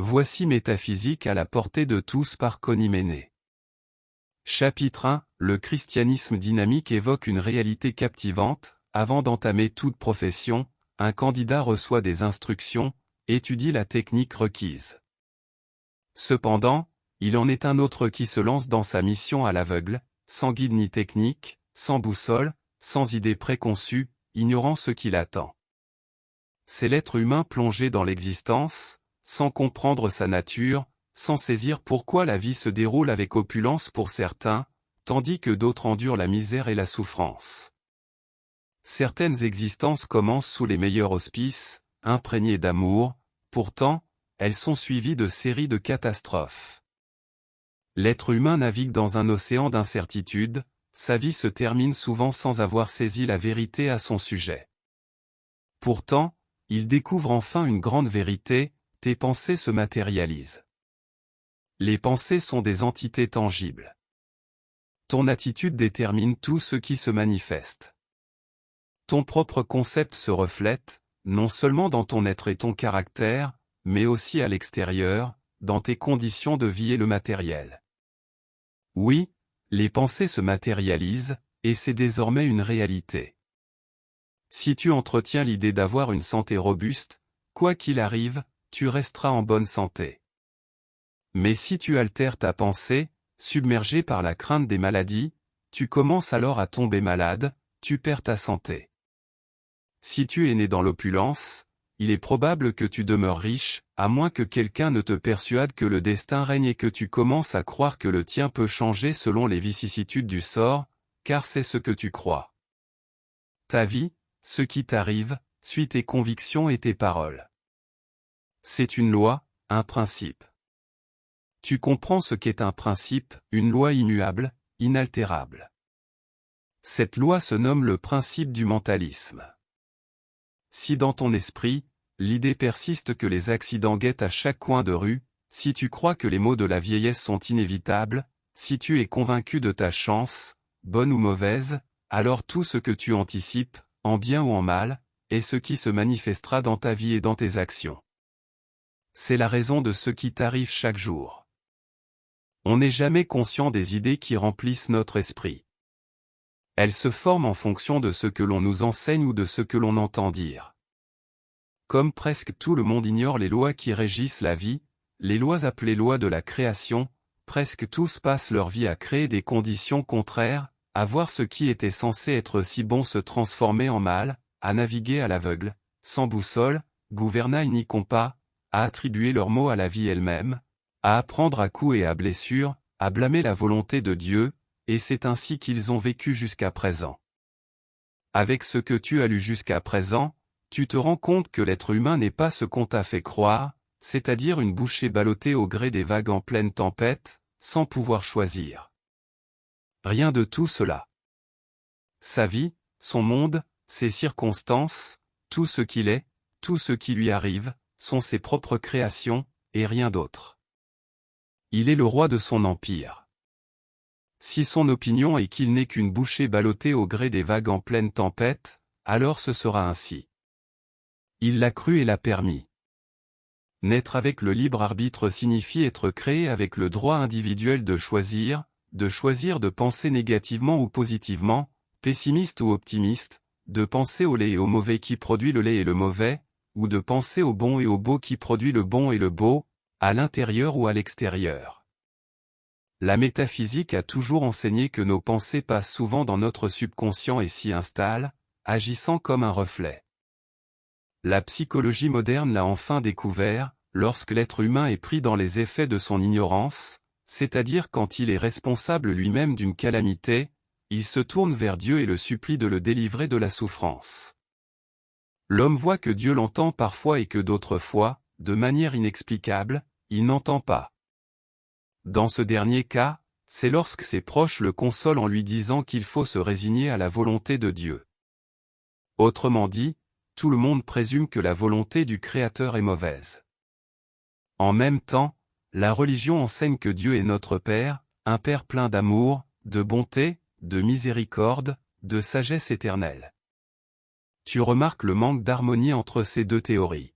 Voici Métaphysique à la portée de tous par Connie Méné. Chapitre 1. Le christianisme dynamique évoque une réalité captivante. Avant d'entamer toute profession, un candidat reçoit des instructions, étudie la technique requise. Cependant, il en est un autre qui se lance dans sa mission à l'aveugle, sans guide ni technique, sans boussole, sans idée préconçue, ignorant ce qui l'attend. C'est l'être humain plongé dans l'existence, sans comprendre sa nature, sans saisir pourquoi la vie se déroule avec opulence pour certains, tandis que d'autres endurent la misère et la souffrance. Certaines existences commencent sous les meilleurs auspices, imprégnées d'amour, pourtant, elles sont suivies de séries de catastrophes. L'être humain navigue dans un océan d'incertitude, sa vie se termine souvent sans avoir saisi la vérité à son sujet. Pourtant, il découvre enfin une grande vérité, tes pensées se matérialisent. Les pensées sont des entités tangibles. Ton attitude détermine tout ce qui se manifeste. Ton propre concept se reflète, non seulement dans ton être et ton caractère, mais aussi à l'extérieur, dans tes conditions de vie et le matériel. Oui, les pensées se matérialisent, et c'est désormais une réalité. Si tu entretiens l'idée d'avoir une santé robuste, quoi qu'il arrive, tu resteras en bonne santé. Mais si tu altères ta pensée, submergé par la crainte des maladies, tu commences alors à tomber malade, tu perds ta santé. Si tu es né dans l'opulence, il est probable que tu demeures riche, à moins que quelqu'un ne te persuade que le destin règne et que tu commences à croire que le tien peut changer selon les vicissitudes du sort, car c'est ce que tu crois. Ta vie, ce qui t'arrive, suit tes convictions et tes paroles. C'est une loi, un principe. Tu comprends ce qu'est un principe, une loi immuable, inaltérable. Cette loi se nomme le principe du mentalisme. Si dans ton esprit, l'idée persiste que les accidents guettent à chaque coin de rue, si tu crois que les maux de la vieillesse sont inévitables, si tu es convaincu de ta chance, bonne ou mauvaise, alors tout ce que tu anticipes, en bien ou en mal, est ce qui se manifestera dans ta vie et dans tes actions. C'est la raison de ce qui t'arrive chaque jour. On n'est jamais conscient des idées qui remplissent notre esprit. Elles se forment en fonction de ce que l'on nous enseigne ou de ce que l'on entend dire. Comme presque tout le monde ignore les lois qui régissent la vie, les lois appelées lois de la création, presque tous passent leur vie à créer des conditions contraires, à voir ce qui était censé être si bon se transformer en mal, à naviguer à l'aveugle, sans boussole, gouvernail ni compas, à attribuer leurs maux à la vie elle-même, à apprendre à coups et à blessures, à blâmer la volonté de Dieu, et c'est ainsi qu'ils ont vécu jusqu'à présent. Avec ce que tu as lu jusqu'à présent, tu te rends compte que l'être humain n'est pas ce qu'on t'a fait croire, c'est-à-dire une bouchée ballottée au gré des vagues en pleine tempête, sans pouvoir choisir. Rien de tout cela. Sa vie, son monde, ses circonstances, tout ce qu'il est, tout ce qui lui arrive, sont ses propres créations, et rien d'autre. Il est le roi de son empire. Si son opinion est qu'il n'est qu'une bouchée ballottée au gré des vagues en pleine tempête, alors ce sera ainsi. Il l'a cru et l'a permis. Naître avec le libre arbitre signifie être créé avec le droit individuel de choisir de penser négativement ou positivement, pessimiste ou optimiste, de penser au laid et au mauvais qui produit le laid et le mauvais, ou de penser au bon et au beau qui produit le bon et le beau, à l'intérieur ou à l'extérieur. La métaphysique a toujours enseigné que nos pensées passent souvent dans notre subconscient et s'y installent, agissant comme un reflet. La psychologie moderne l'a enfin découvert, lorsque l'être humain est pris dans les effets de son ignorance, c'est-à-dire quand il est responsable lui-même d'une calamité, il se tourne vers Dieu et le supplie de le délivrer de la souffrance. L'homme voit que Dieu l'entend parfois et que d'autres fois, de manière inexplicable, il n'entend pas. Dans ce dernier cas, c'est lorsque ses proches le consolent en lui disant qu'il faut se résigner à la volonté de Dieu. Autrement dit, tout le monde présume que la volonté du Créateur est mauvaise. En même temps, la religion enseigne que Dieu est notre Père, un Père plein d'amour, de bonté, de miséricorde, de sagesse éternelle. Tu remarques le manque d'harmonie entre ces deux théories.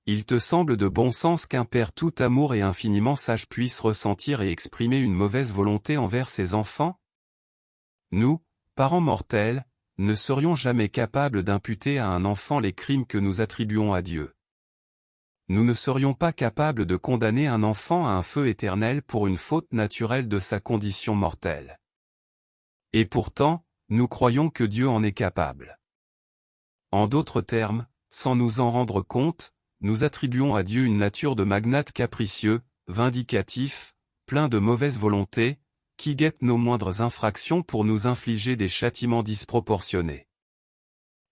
Il te semble de bon sens qu'un père tout amour et infiniment sage puisse ressentir et exprimer une mauvaise volonté envers ses enfants? Nous, parents mortels, ne serions jamais capables d'imputer à un enfant les crimes que nous attribuons à Dieu. Nous ne serions pas capables de condamner un enfant à un feu éternel pour une faute naturelle de sa condition mortelle. Et pourtant, nous croyons que Dieu en est capable. En d'autres termes, sans nous en rendre compte, nous attribuons à Dieu une nature de magnate capricieux, vindicatif, plein de mauvaise volonté, qui guette nos moindres infractions pour nous infliger des châtiments disproportionnés.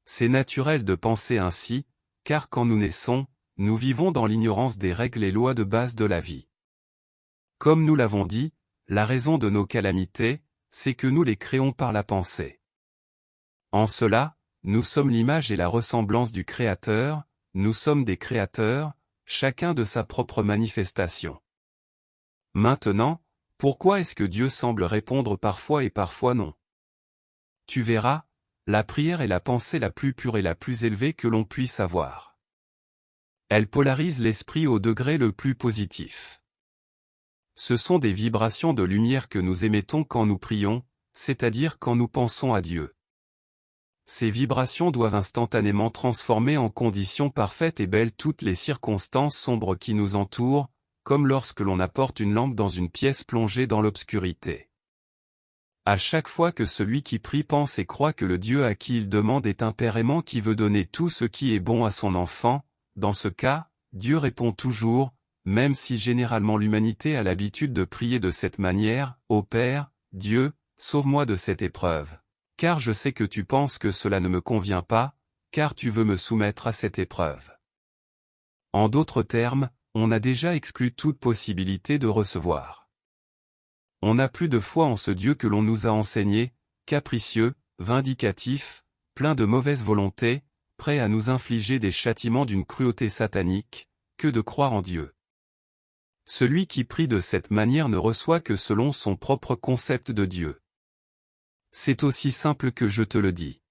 C'est naturel de penser ainsi, car quand nous naissons, nous vivons dans l'ignorance des règles et lois de base de la vie. Comme nous l'avons dit, la raison de nos calamités, c'est que nous les créons par la pensée. En cela, nous sommes l'image et la ressemblance du Créateur, nous sommes des créateurs, chacun de sa propre manifestation. Maintenant, pourquoi est-ce que Dieu semble répondre parfois et parfois non? Tu verras, la prière est la pensée la plus pure et la plus élevée que l'on puisse avoir. Elle polarise l'esprit au degré le plus positif. Ce sont des vibrations de lumière que nous émettons quand nous prions, c'est-à-dire quand nous pensons à Dieu. Ces vibrations doivent instantanément transformer en conditions parfaites et belles toutes les circonstances sombres qui nous entourent, comme lorsque l'on apporte une lampe dans une pièce plongée dans l'obscurité. À chaque fois que celui qui prie pense et croit que le Dieu à qui il demande est un Père aimant qui veut donner tout ce qui est bon à son enfant, dans ce cas, Dieu répond toujours, même si généralement l'humanité a l'habitude de prier de cette manière, « Ô Père, Dieu, sauve-moi de cette épreuve. Car je sais que tu penses que cela ne me convient pas, car tu veux me soumettre à cette épreuve. » En d'autres termes, on a déjà exclu toute possibilité de recevoir. On n'a plus de foi en ce Dieu que l'on nous a enseigné, capricieux, vindicatif, plein de mauvaise volonté, prêt à nous infliger des châtiments d'une cruauté satanique, que de croire en Dieu. Celui qui prie de cette manière ne reçoit que selon son propre concept de Dieu. C'est aussi simple que je te le dis.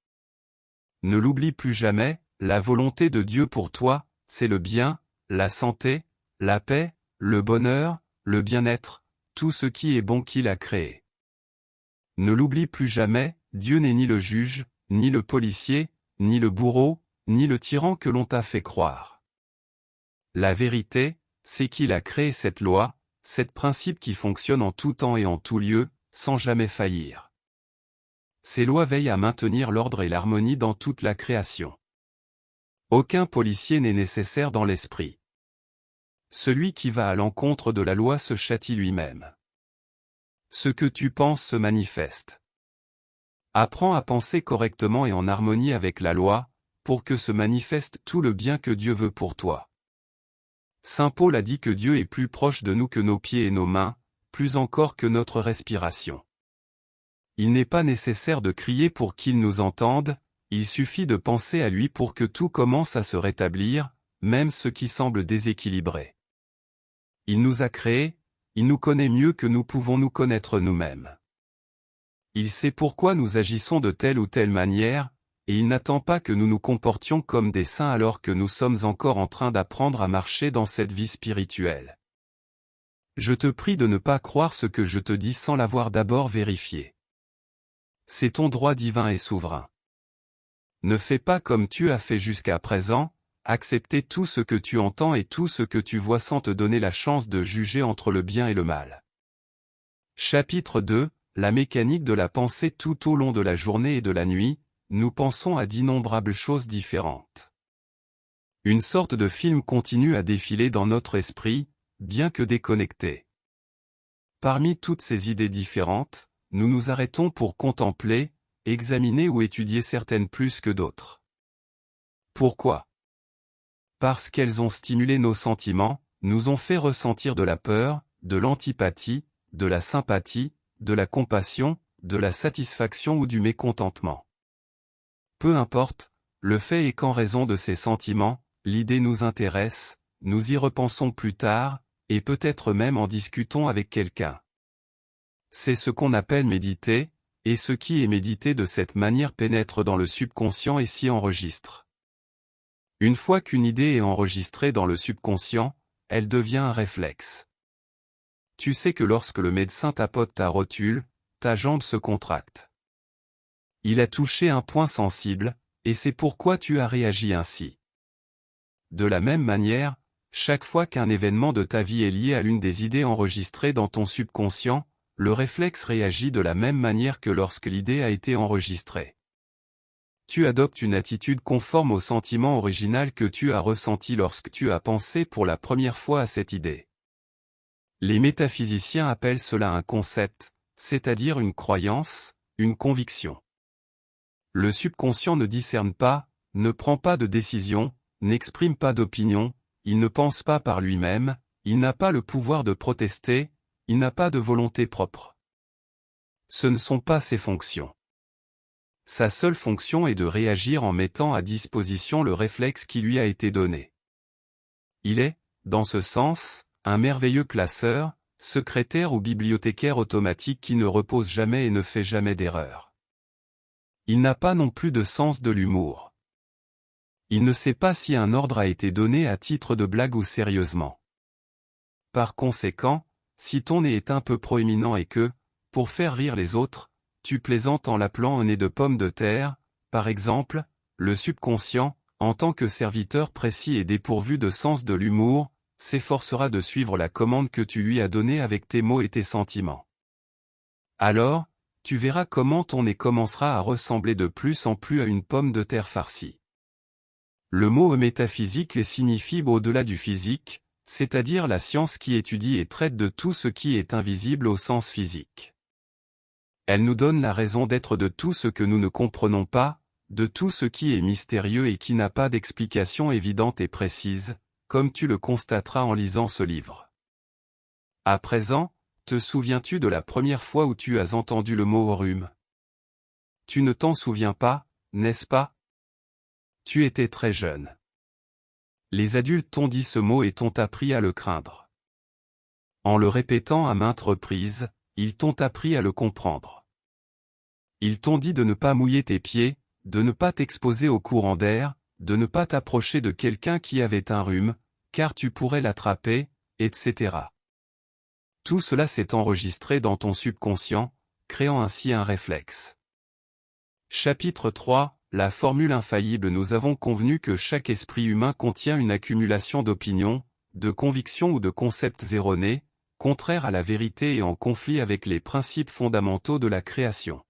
Ne l'oublie plus jamais, la volonté de Dieu pour toi, c'est le bien, la santé, la paix, le bonheur, le bien-être, tout ce qui est bon qu'il a créé. Ne l'oublie plus jamais, Dieu n'est ni le juge, ni le policier, ni le bourreau, ni le tyran que l'on t'a fait croire. La vérité, c'est qu'il a créé cette loi, cet principe qui fonctionne en tout temps et en tout lieu, sans jamais faillir. Ces lois veillent à maintenir l'ordre et l'harmonie dans toute la création. Aucun policier n'est nécessaire dans l'esprit. Celui qui va à l'encontre de la loi se châtie lui-même. Ce que tu penses se manifeste. Apprends à penser correctement et en harmonie avec la loi, pour que se manifeste tout le bien que Dieu veut pour toi. Saint Paul a dit que Dieu est plus proche de nous que nos pieds et nos mains, plus encore que notre respiration. Il n'est pas nécessaire de crier pour qu'il nous entende, il suffit de penser à lui pour que tout commence à se rétablir, même ce qui semble déséquilibré. Il nous a créés, il nous connaît mieux que nous pouvons nous connaître nous-mêmes. Il sait pourquoi nous agissons de telle ou telle manière, et il n'attend pas que nous nous comportions comme des saints alors que nous sommes encore en train d'apprendre à marcher dans cette vie spirituelle. Je te prie de ne pas croire ce que je te dis sans l'avoir d'abord vérifié. C'est ton droit divin et souverain. Ne fais pas comme tu as fait jusqu'à présent, accepter tout ce que tu entends et tout ce que tu vois sans te donner la chance de juger entre le bien et le mal. Chapitre 2, la mécanique de la pensée. Tout au long de la journée et de la nuit, nous pensons à d'innombrables choses différentes. Une sorte de film continue à défiler dans notre esprit, bien que déconnecté. Parmi toutes ces idées différentes, nous nous arrêtons pour contempler, examiner ou étudier certaines plus que d'autres. Pourquoi? Parce qu'elles ont stimulé nos sentiments, nous ont fait ressentir de la peur, de l'antipathie, de la sympathie, de la compassion, de la satisfaction ou du mécontentement. Peu importe, le fait est qu'en raison de ces sentiments, l'idée nous intéresse, nous y repensons plus tard, et peut-être même en discutons avec quelqu'un. C'est ce qu'on appelle méditer, et ce qui est médité de cette manière pénètre dans le subconscient et s'y enregistre. Une fois qu'une idée est enregistrée dans le subconscient, elle devient un réflexe. Tu sais que lorsque le médecin tapote ta rotule, ta jambe se contracte. Il a touché un point sensible, et c'est pourquoi tu as réagi ainsi. De la même manière, chaque fois qu'un événement de ta vie est lié à l'une des idées enregistrées dans ton subconscient, le réflexe réagit de la même manière que lorsque l'idée a été enregistrée. Tu adoptes une attitude conforme au sentiment original que tu as ressenti lorsque tu as pensé pour la première fois à cette idée. Les métaphysiciens appellent cela un concept, c'est-à-dire une croyance, une conviction. Le subconscient ne discerne pas, ne prend pas de décision, n'exprime pas d'opinion, il ne pense pas par lui-même, il n'a pas le pouvoir de protester, il n'a pas de volonté propre. Ce ne sont pas ses fonctions. Sa seule fonction est de réagir en mettant à disposition le réflexe qui lui a été donné. Il est, dans ce sens, un merveilleux classeur, secrétaire ou bibliothécaire automatique qui ne repose jamais et ne fait jamais d'erreur. Il n'a pas non plus de sens de l'humour. Il ne sait pas si un ordre a été donné à titre de blague ou sérieusement. Par conséquent, si ton nez est un peu proéminent et que, pour faire rire les autres, tu plaisantes en l'appelant un nez de pomme de terre, par exemple, le subconscient, en tant que serviteur précis et dépourvu de sens de l'humour, s'efforcera de suivre la commande que tu lui as donnée avec tes mots et tes sentiments. Alors, tu verras comment ton nez commencera à ressembler de plus en plus à une pomme de terre farcie. Le mot métaphysique signifie au-delà du physique, c'est-à-dire la science qui étudie et traite de tout ce qui est invisible au sens physique. Elle nous donne la raison d'être de tout ce que nous ne comprenons pas, de tout ce qui est mystérieux et qui n'a pas d'explication évidente et précise, comme tu le constateras en lisant ce livre. À présent, te souviens-tu de la première fois où tu as entendu le mot rhume? Tu ne t'en souviens pas, n'est-ce pas? Tu étais très jeune. Les adultes t'ont dit ce mot et t'ont appris à le craindre. En le répétant à maintes reprises, ils t'ont appris à le comprendre. Ils t'ont dit de ne pas mouiller tes pieds, de ne pas t'exposer au courant d'air, de ne pas t'approcher de quelqu'un qui avait un rhume, car tu pourrais l'attraper, etc. Tout cela s'est enregistré dans ton subconscient, créant ainsi un réflexe. Chapitre 3, la formule infaillible. Nous avons convenu que chaque esprit humain contient une accumulation d'opinions, de convictions ou de concepts erronés, contraires à la vérité et en conflit avec les principes fondamentaux de la création.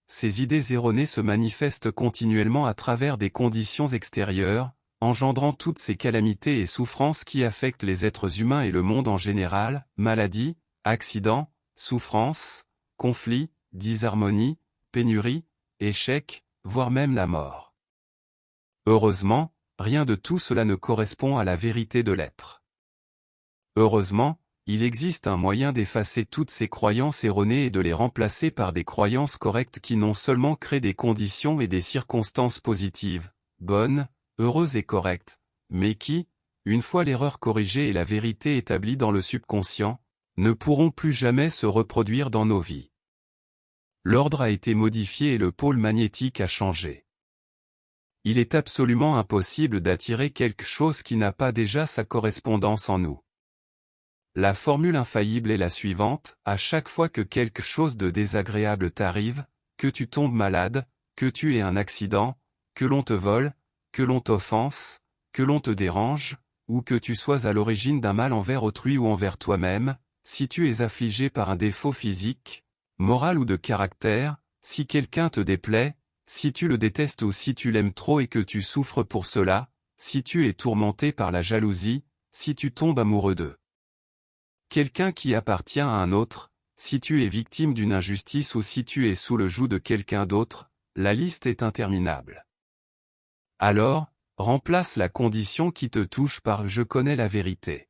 Ces idées erronées se manifestent continuellement à travers des conditions extérieures, engendrant toutes ces calamités et souffrances qui affectent les êtres humains et le monde en général, maladies, accidents, souffrances, conflits, disharmonies, pénuries, échecs, voire même la mort. Heureusement, rien de tout cela ne correspond à la vérité de l'être. Heureusement, il existe un moyen d'effacer toutes ces croyances erronées et de les remplacer par des croyances correctes qui non seulement créent des conditions et des circonstances positives, bonnes, heureuses et correctes, mais qui, une fois l'erreur corrigée et la vérité établie dans le subconscient, ne pourront plus jamais se reproduire dans nos vies. L'ordre a été modifié et le pôle magnétique a changé. Il est absolument impossible d'attirer quelque chose qui n'a pas déjà sa correspondance en nous. La formule infaillible est la suivante: à chaque fois que quelque chose de désagréable t'arrive, que tu tombes malade, que tu aies un accident, que l'on te vole, que l'on t'offense, que l'on te dérange, ou que tu sois à l'origine d'un mal envers autrui ou envers toi-même, si tu es affligé par un défaut physique, moral ou de caractère, si quelqu'un te déplaît, si tu le détestes ou si tu l'aimes trop et que tu souffres pour cela, si tu es tourmenté par la jalousie, si tu tombes amoureux d'eux. Quelqu'un qui appartient à un autre, si tu es victime d'une injustice ou si tu es sous le joug de quelqu'un d'autre, la liste est interminable. Alors, remplace la condition qui te touche par « je connais la vérité ».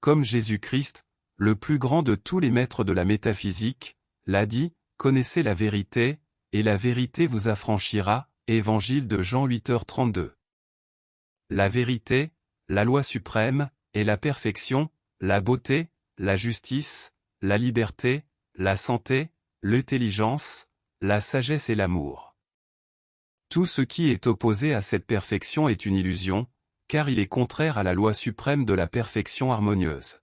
Comme Jésus-Christ, le plus grand de tous les maîtres de la métaphysique, l'a dit, connaissez la vérité, et la vérité vous affranchira, Évangile de Jean 8h32. La vérité, la loi suprême, est la perfection, la beauté, la justice, la liberté, la santé, l'intelligence, la sagesse et l'amour. Tout ce qui est opposé à cette perfection est une illusion, car il est contraire à la loi suprême de la perfection harmonieuse.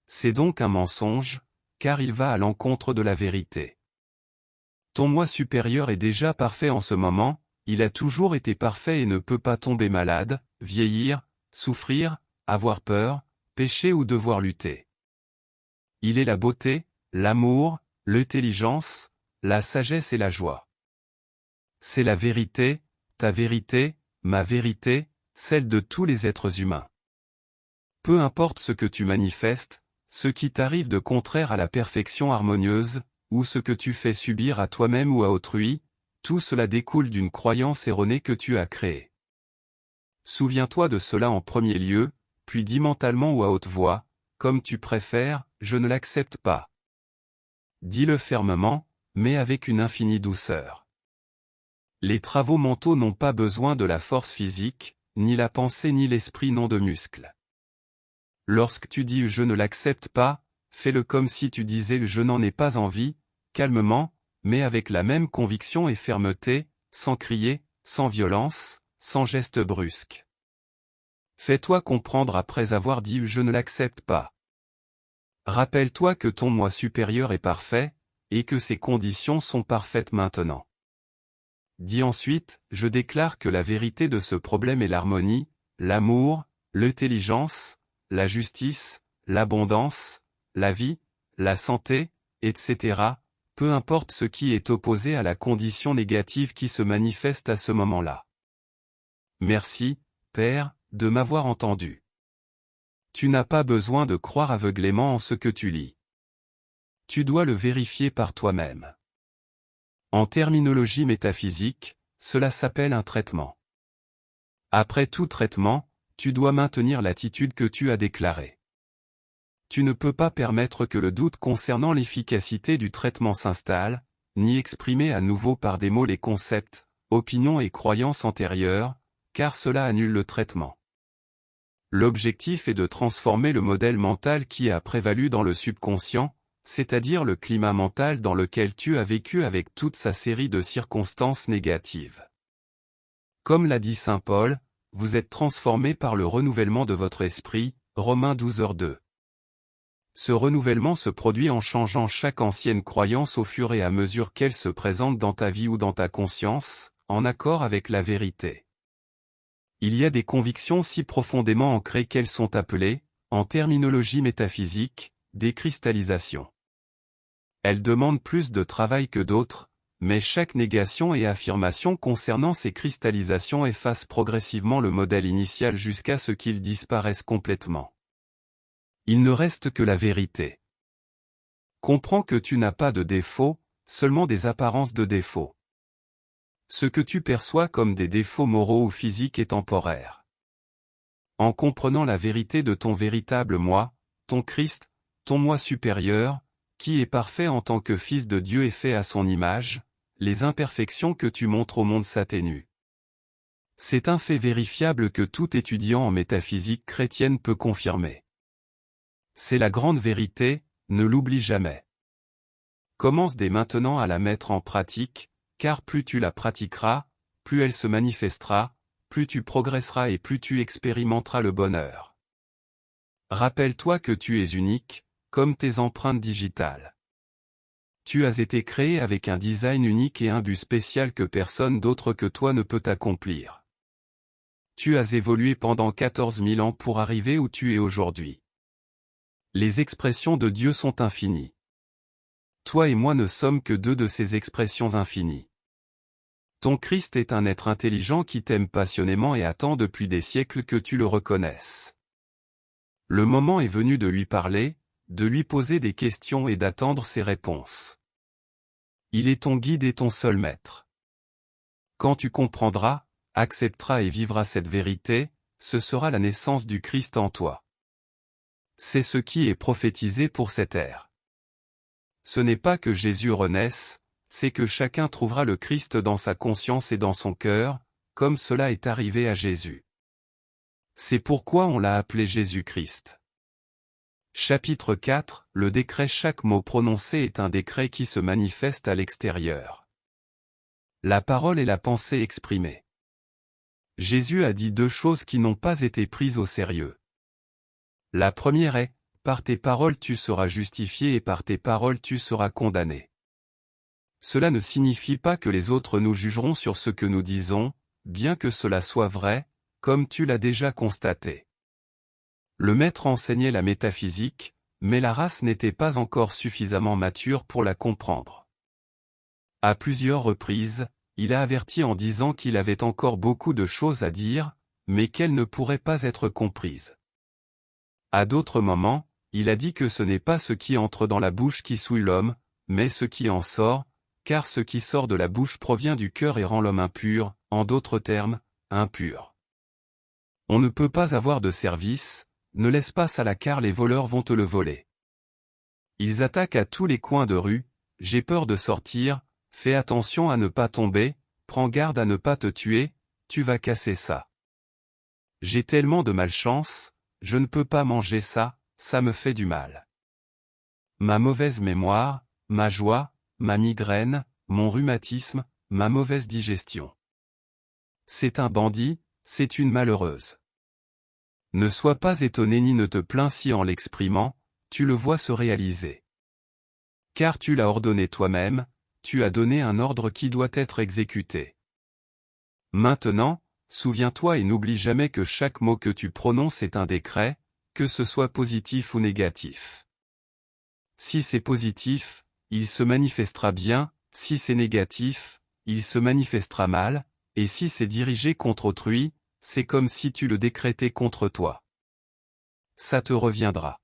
C'est donc un mensonge, car il va à l'encontre de la vérité. Ton moi supérieur est déjà parfait en ce moment, il a toujours été parfait et ne peut pas tomber malade, vieillir, souffrir, avoir peur, pécher ou devoir lutter. Il est la beauté, l'amour, l'intelligence, la sagesse et la joie. C'est la vérité, ta vérité, ma vérité, celle de tous les êtres humains. Peu importe ce que tu manifestes, ce qui t'arrive de contraire à la perfection harmonieuse, ou ce que tu fais subir à toi-même ou à autrui, tout cela découle d'une croyance erronée que tu as créée. Souviens-toi de cela en premier lieu, puis dis mentalement ou à haute voix, comme tu préfères, je ne l'accepte pas. Dis-le fermement, mais avec une infinie douceur. Les travaux mentaux n'ont pas besoin de la force physique, ni la pensée ni l'esprit n'ont de muscles. Lorsque tu dis « je ne l'accepte pas », fais-le comme si tu disais « je n'en ai pas envie », calmement, mais avec la même conviction et fermeté, sans crier, sans violence, sans geste brusque. Fais-toi comprendre après avoir dit « je ne l'accepte pas ». Rappelle-toi que ton moi supérieur est parfait, et que ses conditions sont parfaites maintenant. Dis ensuite, je déclare que la vérité de ce problème est l'harmonie, l'amour, l'intelligence, la justice, l'abondance, la vie, la santé, etc., peu importe ce qui est opposé à la condition négative qui se manifeste à ce moment-là. Merci, Père, de m'avoir entendu. Tu n'as pas besoin de croire aveuglément en ce que tu lis. Tu dois le vérifier par toi-même. En terminologie métaphysique, cela s'appelle un traitement. Après tout traitement, tu dois maintenir l'attitude que tu as déclarée. Tu ne peux pas permettre que le doute concernant l'efficacité du traitement s'installe, ni exprimer à nouveau par des mots les concepts, opinions et croyances antérieures, car cela annule le traitement. L'objectif est de transformer le modèle mental qui a prévalu dans le subconscient, c'est-à-dire le climat mental dans lequel tu as vécu avec toute sa série de circonstances négatives. Comme l'a dit saint Paul, vous êtes transformés par le renouvellement de votre esprit, Romains 12h2. Ce renouvellement se produit en changeant chaque ancienne croyance au fur et à mesure qu'elle se présente dans ta vie ou dans ta conscience, en accord avec la vérité. Il y a des convictions si profondément ancrées qu'elles sont appelées, en terminologie métaphysique, des cristallisations. Elles demandent plus de travail que d'autres, mais chaque négation et affirmation concernant ces cristallisations efface progressivement le modèle initial jusqu'à ce qu'il disparaisse complètement. Il ne reste que la vérité. Comprends que tu n'as pas de défauts, seulement des apparences de défauts. Ce que tu perçois comme des défauts moraux ou physiques est temporaire. En comprenant la vérité de ton véritable moi, ton Christ, ton moi supérieur, qui est parfait en tant que Fils de Dieu et fait à son image, les imperfections que tu montres au monde s'atténuent. C'est un fait vérifiable que tout étudiant en métaphysique chrétienne peut confirmer. C'est la grande vérité, ne l'oublie jamais. Commence dès maintenant à la mettre en pratique, car plus tu la pratiqueras, plus elle se manifestera, plus tu progresseras et plus tu expérimenteras le bonheur. Rappelle-toi que tu es unique, comme tes empreintes digitales. Tu as été créé avec un design unique et un but spécial que personne d'autre que toi ne peut accomplir. Tu as évolué pendant 14 000 ans pour arriver où tu es aujourd'hui. Les expressions de Dieu sont infinies. Toi et moi ne sommes que deux de ces expressions infinies. Ton Christ est un être intelligent qui t'aime passionnément et attend depuis des siècles que tu le reconnaisses. Le moment est venu de lui parler, de lui poser des questions et d'attendre ses réponses. Il est ton guide et ton seul maître. Quand tu comprendras, accepteras et vivras cette vérité, ce sera la naissance du Christ en toi. C'est ce qui est prophétisé pour cette ère. Ce n'est pas que Jésus renaisse, c'est que chacun trouvera le Christ dans sa conscience et dans son cœur, comme cela est arrivé à Jésus. C'est pourquoi on l'a appelé Jésus-Christ. Chapitre 4, le décret. Chaque mot prononcé est un décret qui se manifeste à l'extérieur. La parole et la pensée exprimée. Jésus a dit 2 choses qui n'ont pas été prises au sérieux. La première est, par tes paroles tu seras justifié et par tes paroles tu seras condamné. Cela ne signifie pas que les autres nous jugeront sur ce que nous disons, bien que cela soit vrai, comme tu l'as déjà constaté. Le maître enseignait la métaphysique, mais la race n'était pas encore suffisamment mature pour la comprendre. À plusieurs reprises, il a averti en disant qu'il avait encore beaucoup de choses à dire, mais qu'elles ne pourraient pas être comprises. À d'autres moments, il a dit que ce n'est pas ce qui entre dans la bouche qui souille l'homme, mais ce qui en sort, car ce qui sort de la bouche provient du cœur et rend l'homme impur, en d'autres termes, impur. On ne peut pas avoir de service, ne laisse pas ça là car les voleurs vont te le voler. Ils attaquent à tous les coins de rue, j'ai peur de sortir, fais attention à ne pas tomber, prends garde à ne pas te tuer, tu vas casser ça. J'ai tellement de malchance, je ne peux pas manger ça, ça me fait du mal. Ma mauvaise mémoire, ma joie, ma migraine, mon rhumatisme, ma mauvaise digestion. C'est un bandit, c'est une malheureuse. Ne sois pas étonné ni ne te plains si en l'exprimant, tu le vois se réaliser. Car tu l'as ordonné toi-même, tu as donné un ordre qui doit être exécuté. Maintenant, souviens-toi et n'oublie jamais que chaque mot que tu prononces est un décret, que ce soit positif ou négatif. Si c'est positif, il se manifestera bien, si c'est négatif, il se manifestera mal, et si c'est dirigé contre autrui, c'est comme si tu le décrétais contre toi. Ça te reviendra.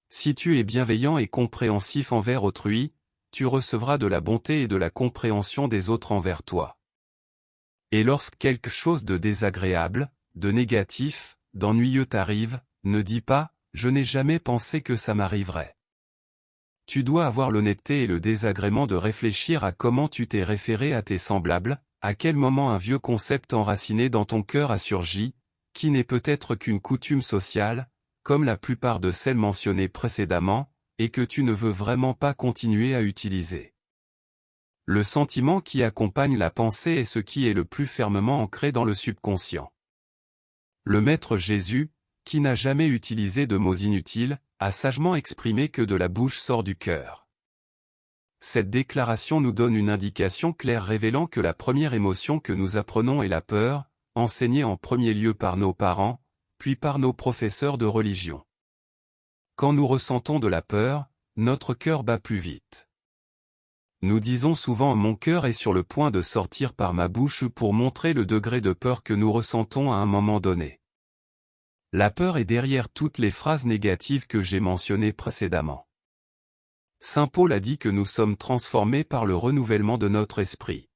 Si tu es bienveillant et compréhensif envers autrui, tu recevras de la bonté et de la compréhension des autres envers toi. Et lorsque quelque chose de désagréable, de négatif, d'ennuyeux t'arrive, ne dis pas « je n'ai jamais pensé que ça m'arriverait ». Tu dois avoir l'honnêteté et le désagrément de réfléchir à comment tu t'es référé à tes semblables, à quel moment un vieux concept enraciné dans ton cœur a surgi, qui n'est peut-être qu'une coutume sociale, comme la plupart de celles mentionnées précédemment, et que tu ne veux vraiment pas continuer à utiliser. Le sentiment qui accompagne la pensée est ce qui est le plus fermement ancré dans le subconscient. Le Maître Jésus, qui n'a jamais utilisé de mots inutiles, a sagement exprimé que de la bouche sort du cœur. Cette déclaration nous donne une indication claire révélant que la première émotion que nous apprenons est la peur, enseignée en premier lieu par nos parents, puis par nos professeurs de religion. Quand nous ressentons de la peur, notre cœur bat plus vite. Nous disons souvent « mon cœur est sur le point de sortir par ma bouche » pour montrer le degré de peur que nous ressentons à un moment donné. La peur est derrière toutes les phrases négatives que j'ai mentionnées précédemment. Saint Paul a dit que nous sommes transformés par le renouvellement de notre esprit.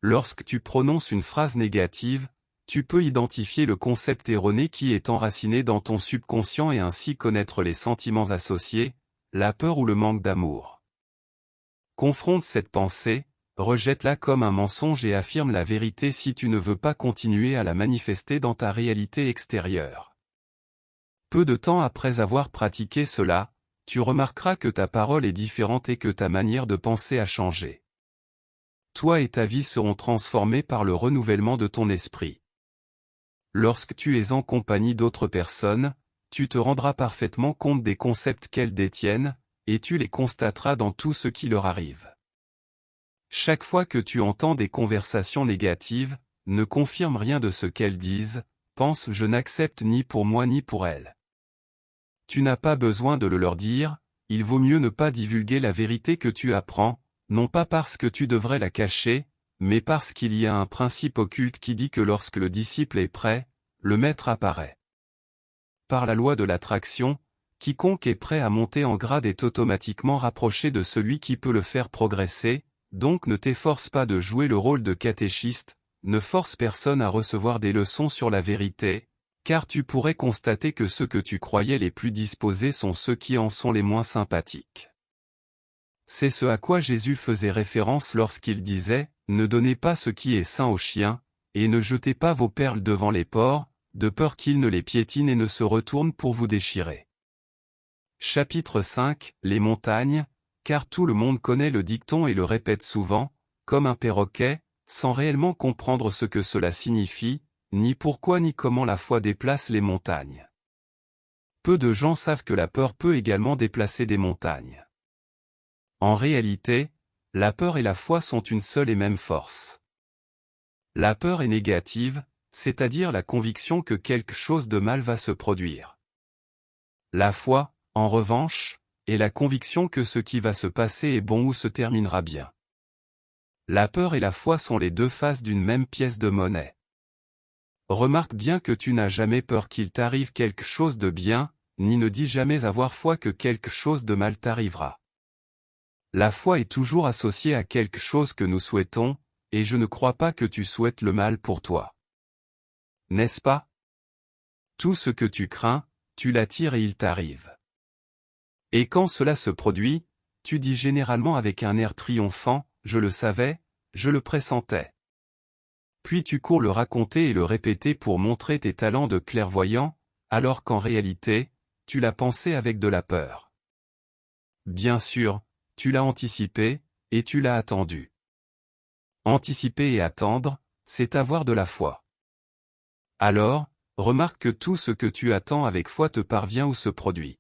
Lorsque tu prononces une phrase négative, tu peux identifier le concept erroné qui est enraciné dans ton subconscient et ainsi connaître les sentiments associés, la peur ou le manque d'amour. Confronte cette pensée, rejette-la comme un mensonge et affirme la vérité si tu ne veux pas continuer à la manifester dans ta réalité extérieure. Peu de temps après avoir pratiqué cela, tu remarqueras que ta parole est différente et que ta manière de penser a changé. Toi et ta vie seront transformés par le renouvellement de ton esprit. Lorsque tu es en compagnie d'autres personnes, tu te rendras parfaitement compte des concepts qu'elles détiennent, et tu les constateras dans tout ce qui leur arrive. Chaque fois que tu entends des conversations négatives, ne confirme rien de ce qu'elles disent, pense « je n'accepte ni pour moi ni pour elles ». Tu n'as pas besoin de le leur dire, il vaut mieux ne pas divulguer la vérité que tu apprends, non pas parce que tu devrais la cacher, mais parce qu'il y a un principe occulte qui dit que lorsque le disciple est prêt, le maître apparaît. Par la loi de l'attraction, quiconque est prêt à monter en grade est automatiquement rapproché de celui qui peut le faire progresser, donc ne t'efforce pas de jouer le rôle de catéchiste, ne force personne à recevoir des leçons sur la vérité, car tu pourrais constater que ceux que tu croyais les plus disposés sont ceux qui en sont les moins sympathiques. C'est ce à quoi Jésus faisait référence lorsqu'il disait « Ne donnez pas ce qui est sain aux chiens, et ne jetez pas vos perles devant les porcs, de peur qu'ils ne les piétinent et ne se retournent pour vous déchirer. » Chapitre 5 Les montagnes, car tout le monde connaît le dicton et le répète souvent, comme un perroquet, sans réellement comprendre ce que cela signifie, ni pourquoi ni comment la foi déplace les montagnes. Peu de gens savent que la peur peut également déplacer des montagnes. En réalité, la peur et la foi sont une seule et même force. La peur est négative, c'est-à-dire la conviction que quelque chose de mal va se produire. La foi, en revanche, est la conviction que ce qui va se passer est bon ou se terminera bien. La peur et la foi sont les deux faces d'une même pièce de monnaie. Remarque bien que tu n'as jamais peur qu'il t'arrive quelque chose de bien, ni ne dis jamais avoir foi que quelque chose de mal t'arrivera. La foi est toujours associée à quelque chose que nous souhaitons, et je ne crois pas que tu souhaites le mal pour toi. N'est-ce pas? Tout ce que tu crains, tu l'attires et il t'arrive. Et quand cela se produit, tu dis généralement avec un air triomphant, « Je le savais, je le pressentais ». Puis tu cours le raconter et le répéter pour montrer tes talents de clairvoyant, alors qu'en réalité, tu l'as pensé avec de la peur. Bien sûr, tu l'as anticipé, et tu l'as attendu. Anticiper et attendre, c'est avoir de la foi. Alors, remarque que tout ce que tu attends avec foi te parvient ou se produit.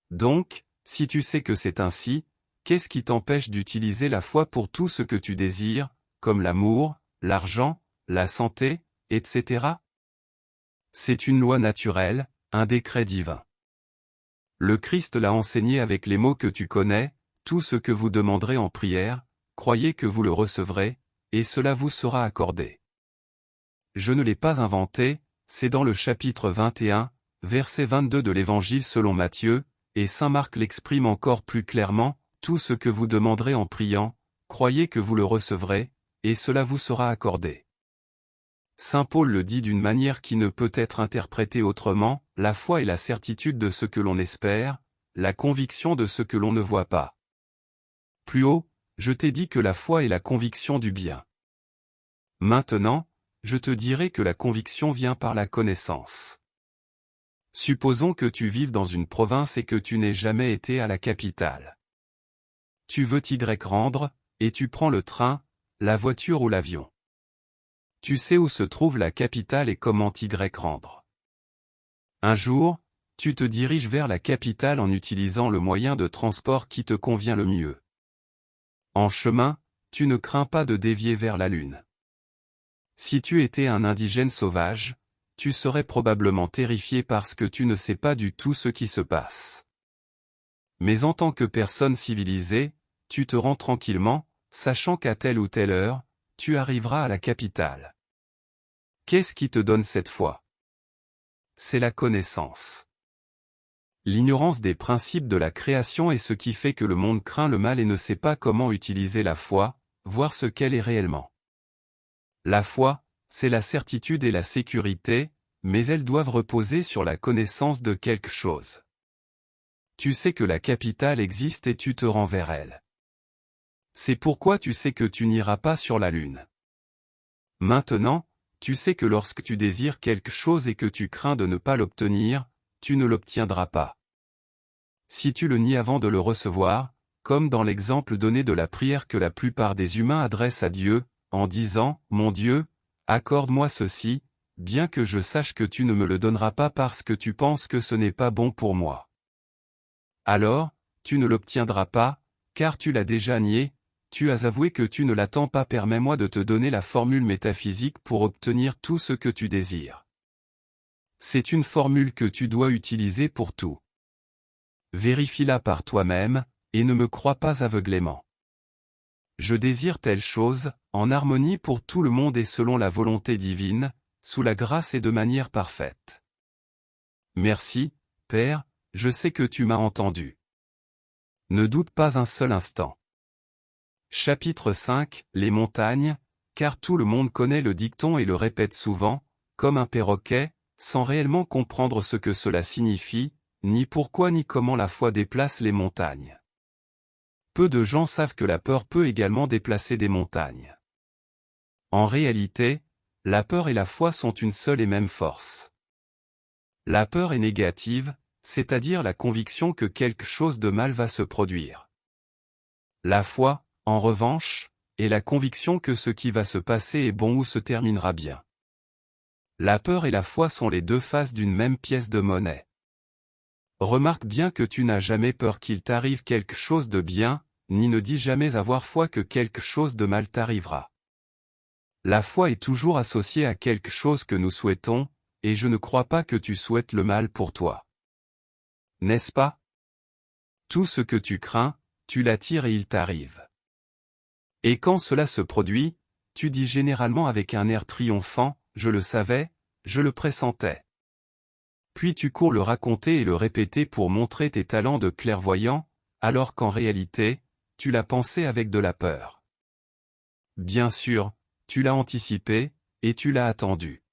Donc, si tu sais que c'est ainsi, qu'est-ce qui t'empêche d'utiliser la foi pour tout ce que tu désires, comme l'amour, l'argent, la santé, etc. C'est une loi naturelle, un décret divin. Le Christ l'a enseigné avec les mots que tu connais, tout ce que vous demanderez en prière, croyez que vous le recevrez, et cela vous sera accordé. Je ne l'ai pas inventé, c'est dans le chapitre 21, verset 22 de l'Évangile selon Matthieu, et saint Marc l'exprime encore plus clairement, tout ce que vous demanderez en priant, croyez que vous le recevrez, et cela vous sera accordé. Saint Paul le dit d'une manière qui ne peut être interprétée autrement, la foi est la certitude de ce que l'on espère, la conviction de ce que l'on ne voit pas. Plus haut, je t'ai dit que la foi est la conviction du bien. Maintenant, je te dirai que la conviction vient par la connaissance. Supposons que tu vives dans une province et que tu n'aies jamais été à la capitale. Tu veux t'y rendre, et tu prends le train, la voiture ou l'avion. Tu sais où se trouve la capitale et comment t'y rendre. Un jour, tu te diriges vers la capitale en utilisant le moyen de transport qui te convient le mieux. En chemin, tu ne crains pas de dévier vers la Lune. Si tu étais un indigène sauvage, tu serais probablement terrifié parce que tu ne sais pas du tout ce qui se passe. Mais en tant que personne civilisée, tu te rends tranquillement, sachant qu'à telle ou telle heure, tu arriveras à la capitale. Qu'est-ce qui te donne cette foi? C'est la connaissance. L'ignorance des principes de la création est ce qui fait que le monde craint le mal et ne sait pas comment utiliser la foi, voir ce qu'elle est réellement. La foi, c'est la certitude et la sécurité, mais elles doivent reposer sur la connaissance de quelque chose. Tu sais que la capitale existe et tu te rends vers elle. C'est pourquoi tu sais que tu n'iras pas sur la Lune. Maintenant, tu sais que lorsque tu désires quelque chose et que tu crains de ne pas l'obtenir, tu ne l'obtiendras pas. Si tu le nies avant de le recevoir, comme dans l'exemple donné de la prière que la plupart des humains adressent à Dieu, en disant « Mon Dieu, accorde-moi ceci », bien que je sache que tu ne me le donneras pas parce que tu penses que ce n'est pas bon pour moi. Alors, tu ne l'obtiendras pas, car tu l'as déjà nié, tu as avoué que tu ne l'attends pas. Permets-moi de te donner la formule métaphysique pour obtenir tout ce que tu désires. C'est une formule que tu dois utiliser pour tout. Vérifie-la par toi-même, et ne me crois pas aveuglément. Je désire telle chose, en harmonie pour tout le monde et selon la volonté divine, sous la grâce et de manière parfaite. Merci, Père, je sais que tu m'as entendu. Ne doute pas un seul instant. Chapitre 5, les montagnes, car tout le monde connaît le dicton et le répète souvent, comme un perroquet, sans réellement comprendre ce que cela signifie, ni pourquoi ni comment la foi déplace les montagnes. Peu de gens savent que la peur peut également déplacer des montagnes. En réalité, la peur et la foi sont une seule et même force. La peur est négative, c'est-à-dire la conviction que quelque chose de mal va se produire. La foi, en revanche, et la conviction que ce qui va se passer est bon ou se terminera bien. La peur et la foi sont les deux faces d'une même pièce de monnaie. Remarque bien que tu n'as jamais peur qu'il t'arrive quelque chose de bien, ni ne dis jamais avoir foi que quelque chose de mal t'arrivera. La foi est toujours associée à quelque chose que nous souhaitons, et je ne crois pas que tu souhaites le mal pour toi. N'est-ce pas? Tout ce que tu crains, tu l'attires et il t'arrive. Et quand cela se produit, tu dis généralement avec un air triomphant, « Je le savais, je le pressentais ». Puis tu cours le raconter et le répéter pour montrer tes talents de clairvoyant, alors qu'en réalité, tu l'as pensé avec de la peur. Bien sûr, tu l'as anticipé, et tu l'as attendu.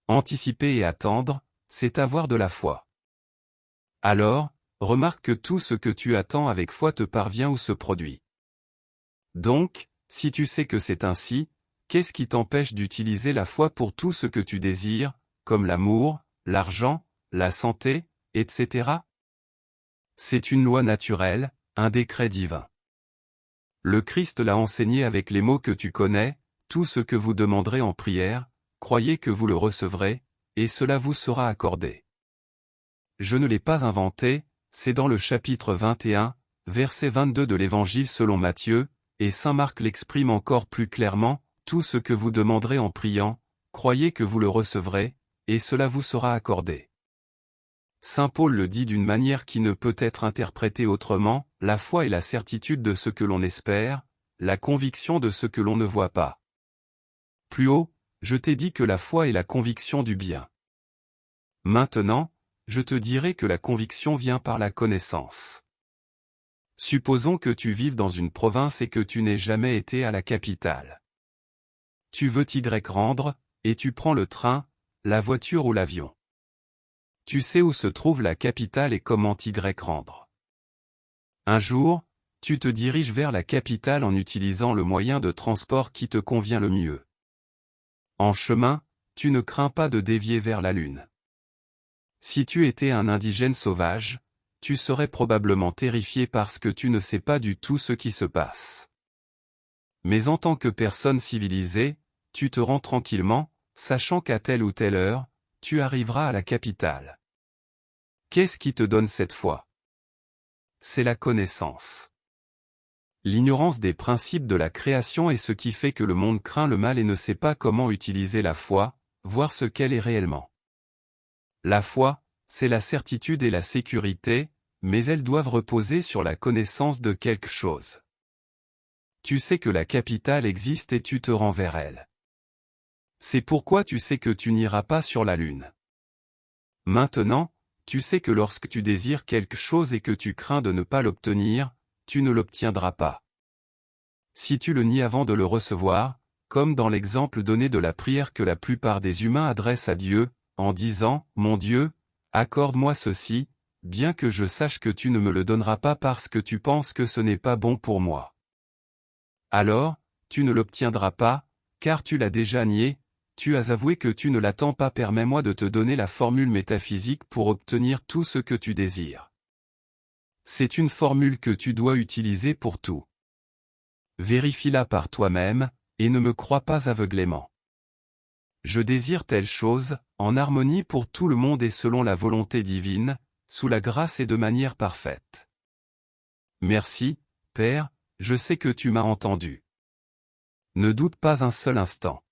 Anticiper et attendre, c'est avoir de la foi. Alors, remarque que tout ce que tu attends avec foi te parvient ou se produit. Donc, si tu sais que c'est ainsi, qu'est-ce qui t'empêche d'utiliser la foi pour tout ce que tu désires, comme l'amour, l'argent, la santé, etc. C'est une loi naturelle, un décret divin. Le Christ l'a enseigné avec les mots que tu connais, tout ce que vous demanderez en prière, croyez que vous le recevrez, et cela vous sera accordé. Je ne l'ai pas inventé, c'est dans le chapitre 21, verset 22 de l'Évangile selon Matthieu, et saint Marc l'exprime encore plus clairement, tout ce que vous demanderez en priant, croyez que vous le recevrez, et cela vous sera accordé. Saint Paul le dit d'une manière qui ne peut être interprétée autrement, la foi est la certitude de ce que l'on espère, la conviction de ce que l'on ne voit pas. Plus haut, je t'ai dit que la foi est la conviction du bien. Maintenant, je te dirai que la conviction vient par la connaissance. Supposons que tu vives dans une province et que tu n'aies jamais été à la capitale. Tu veux t'y rendre, et tu prends le train, la voiture ou l'avion. Tu sais où se trouve la capitale et comment t'y rendre. Un jour, tu te diriges vers la capitale en utilisant le moyen de transport qui te convient le mieux. En chemin, tu ne crains pas de dévier vers la Lune. Si tu étais un indigène sauvage, tu serais probablement terrifié parce que tu ne sais pas du tout ce qui se passe. Mais en tant que personne civilisée, tu te rends tranquillement, sachant qu'à telle ou telle heure, tu arriveras à la capitale. Qu'est-ce qui te donne cette foi? C'est la connaissance. L'ignorance des principes de la création est ce qui fait que le monde craint le mal et ne sait pas comment utiliser la foi, voir ce qu'elle est réellement. La foi, c'est la certitude et la sécurité, mais elles doivent reposer sur la connaissance de quelque chose. Tu sais que la capitale existe et tu te rends vers elle. C'est pourquoi tu sais que tu n'iras pas sur la Lune. Maintenant, tu sais que lorsque tu désires quelque chose et que tu crains de ne pas l'obtenir, tu ne l'obtiendras pas. Si tu le nies avant de le recevoir, comme dans l'exemple donné de la prière que la plupart des humains adressent à Dieu, en disant « Mon Dieu, accorde-moi ceci », bien que je sache que tu ne me le donneras pas parce que tu penses que ce n'est pas bon pour moi. Alors, tu ne l'obtiendras pas, car tu l'as déjà nié, tu as avoué que tu ne l'attends pas. Permets-moi de te donner la formule métaphysique pour obtenir tout ce que tu désires. C'est une formule que tu dois utiliser pour tout. Vérifie-la par toi-même, et ne me crois pas aveuglément. Je désire telle chose, en harmonie pour tout le monde et selon la volonté divine, sous la grâce et de manière parfaite. Merci, Père, je sais que tu m'as entendu. Ne doute pas un seul instant.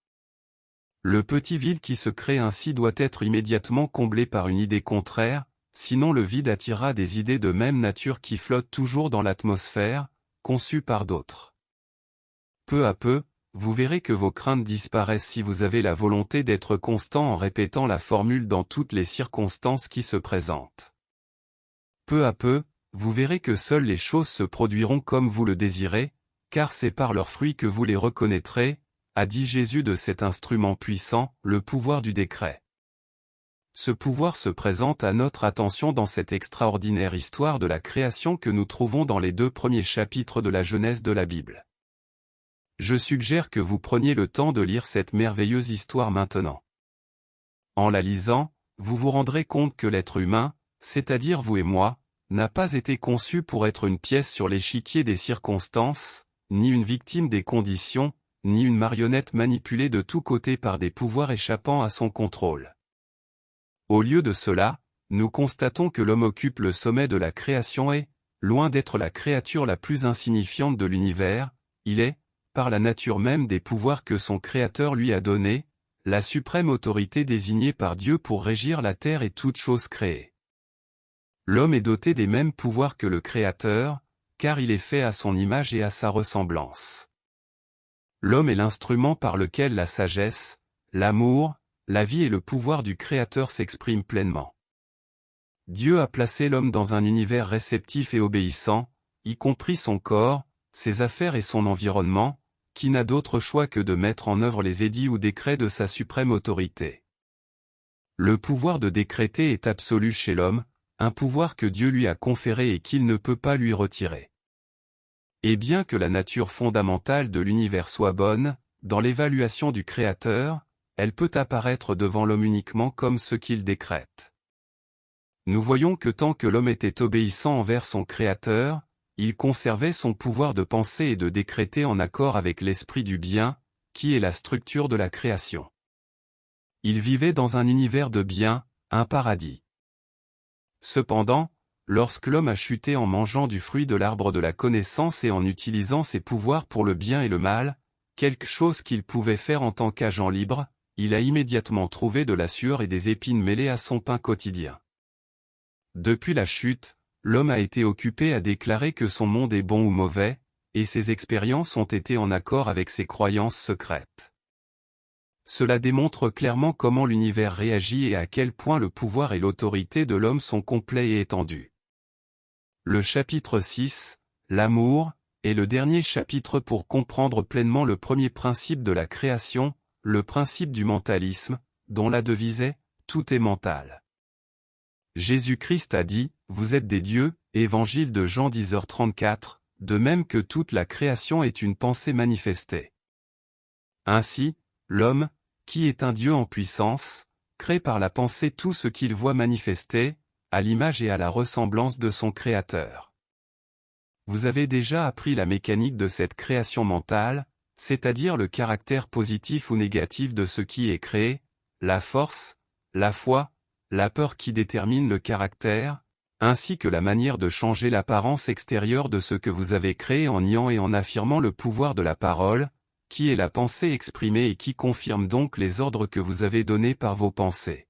Le petit vide qui se crée ainsi doit être immédiatement comblé par une idée contraire, sinon le vide attirera des idées de même nature qui flottent toujours dans l'atmosphère, conçues par d'autres. Peu à peu, vous verrez que vos craintes disparaissent si vous avez la volonté d'être constant en répétant la formule dans toutes les circonstances qui se présentent. Peu à peu, vous verrez que seules les choses se produiront comme vous le désirez, car c'est par leurs fruits que vous les reconnaîtrez, a dit Jésus de cet instrument puissant, le pouvoir du décret. Ce pouvoir se présente à notre attention dans cette extraordinaire histoire de la création que nous trouvons dans les 2 premiers chapitres de la Genèse de la Bible. Je suggère que vous preniez le temps de lire cette merveilleuse histoire maintenant. En la lisant, vous vous rendrez compte que l'être humain, c'est-à-dire vous et moi, n'a pas été conçu pour être une pièce sur l'échiquier des circonstances, ni une victime des conditions, ni une marionnette manipulée de tous côtés par des pouvoirs échappant à son contrôle. Au lieu de cela, nous constatons que l'homme occupe le sommet de la création et, loin d'être la créature la plus insignifiante de l'univers, il est, par la nature même des pouvoirs que son Créateur lui a donnés, la suprême autorité désignée par Dieu pour régir la terre et toutes choses créées. L'homme est doté des mêmes pouvoirs que le Créateur, car il est fait à son image et à sa ressemblance. L'homme est l'instrument par lequel la sagesse, l'amour, la vie et le pouvoir du Créateur s'expriment pleinement. Dieu a placé l'homme dans un univers réceptif et obéissant, y compris son corps, ses affaires et son environnement, qui n'a d'autre choix que de mettre en œuvre les édits ou décrets de sa suprême autorité. Le pouvoir de décréter est absolu chez l'homme, un pouvoir que Dieu lui a conféré et qu'il ne peut pas lui retirer. Et bien que la nature fondamentale de l'univers soit bonne, dans l'évaluation du Créateur, elle peut apparaître devant l'homme uniquement comme ce qu'il décrète. Nous voyons que tant que l'homme était obéissant envers son Créateur, il conservait son pouvoir de penser et de décréter en accord avec l'esprit du bien, qui est la structure de la création. Il vivait dans un univers de bien, un paradis. Cependant, lorsque l'homme a chuté en mangeant du fruit de l'arbre de la connaissance et en utilisant ses pouvoirs pour le bien et le mal, quelque chose qu'il pouvait faire en tant qu'agent libre, il a immédiatement trouvé de la sueur et des épines mêlées à son pain quotidien. Depuis la chute, l'homme a été occupé à déclarer que son monde est bon ou mauvais, et ses expériences ont été en accord avec ses croyances secrètes. Cela démontre clairement comment l'univers réagit et à quel point le pouvoir et l'autorité de l'homme sont complets et étendus. Le chapitre 6, l'amour, est le dernier chapitre pour comprendre pleinement le premier principe de la création, le principe du mentalisme, dont la devise est « Tout est mental ». Jésus-Christ a dit « Vous êtes des dieux », Évangile de Jean 10h34, de même que toute la création est une pensée manifestée. Ainsi, l'homme, qui est un Dieu en puissance, crée par la pensée tout ce qu'il voit manifester, à l'image et à la ressemblance de son Créateur. Vous avez déjà appris la mécanique de cette création mentale, c'est-à-dire le caractère positif ou négatif de ce qui est créé, la force, la foi, la peur qui détermine le caractère, ainsi que la manière de changer l'apparence extérieure de ce que vous avez créé en niant et en affirmant le pouvoir de la parole, qui est la pensée exprimée et qui confirme donc les ordres que vous avez donnés par vos pensées.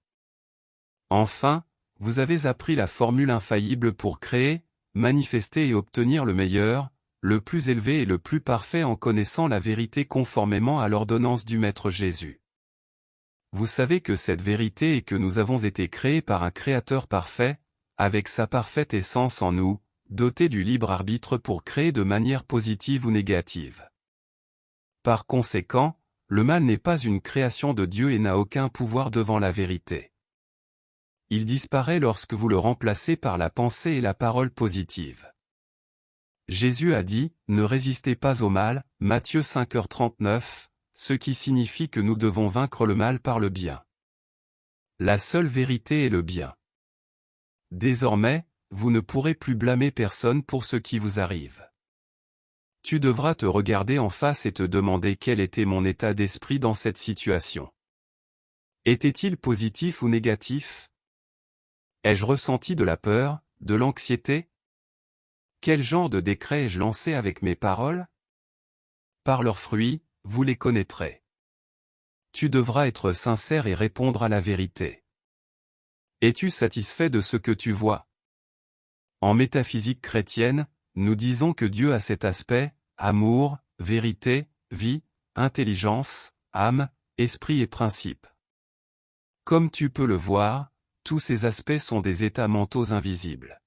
Enfin, vous avez appris la formule infaillible pour créer, manifester et obtenir le meilleur, le plus élevé et le plus parfait en connaissant la vérité conformément à l'ordonnance du Maître Jésus. Vous savez que cette vérité est que nous avons été créés par un Créateur parfait, avec sa parfaite essence en nous, doté du libre arbitre pour créer de manière positive ou négative. Par conséquent, le mal n'est pas une création de Dieu et n'a aucun pouvoir devant la vérité. Il disparaît lorsque vous le remplacez par la pensée et la parole positive. Jésus a dit « Ne résistez pas au mal » Matthieu 5h39, ce qui signifie que nous devons vaincre le mal par le bien. La seule vérité est le bien. Désormais, vous ne pourrez plus blâmer personne pour ce qui vous arrive. Tu devras te regarder en face et te demander quel était mon état d'esprit dans cette situation. Était-il positif ou négatif? Ai-je ressenti de la peur, de l'anxiété? Quel genre de décret ai-je lancé avec mes paroles? Par leurs fruits, vous les connaîtrez. Tu devras être sincère et répondre à la vérité. Es-tu satisfait de ce que tu vois? En métaphysique chrétienne, nous disons que Dieu a cet aspect, amour, vérité, vie, intelligence, âme, esprit et principe. Comme tu peux le voir, tous ces aspects sont des états mentaux invisibles.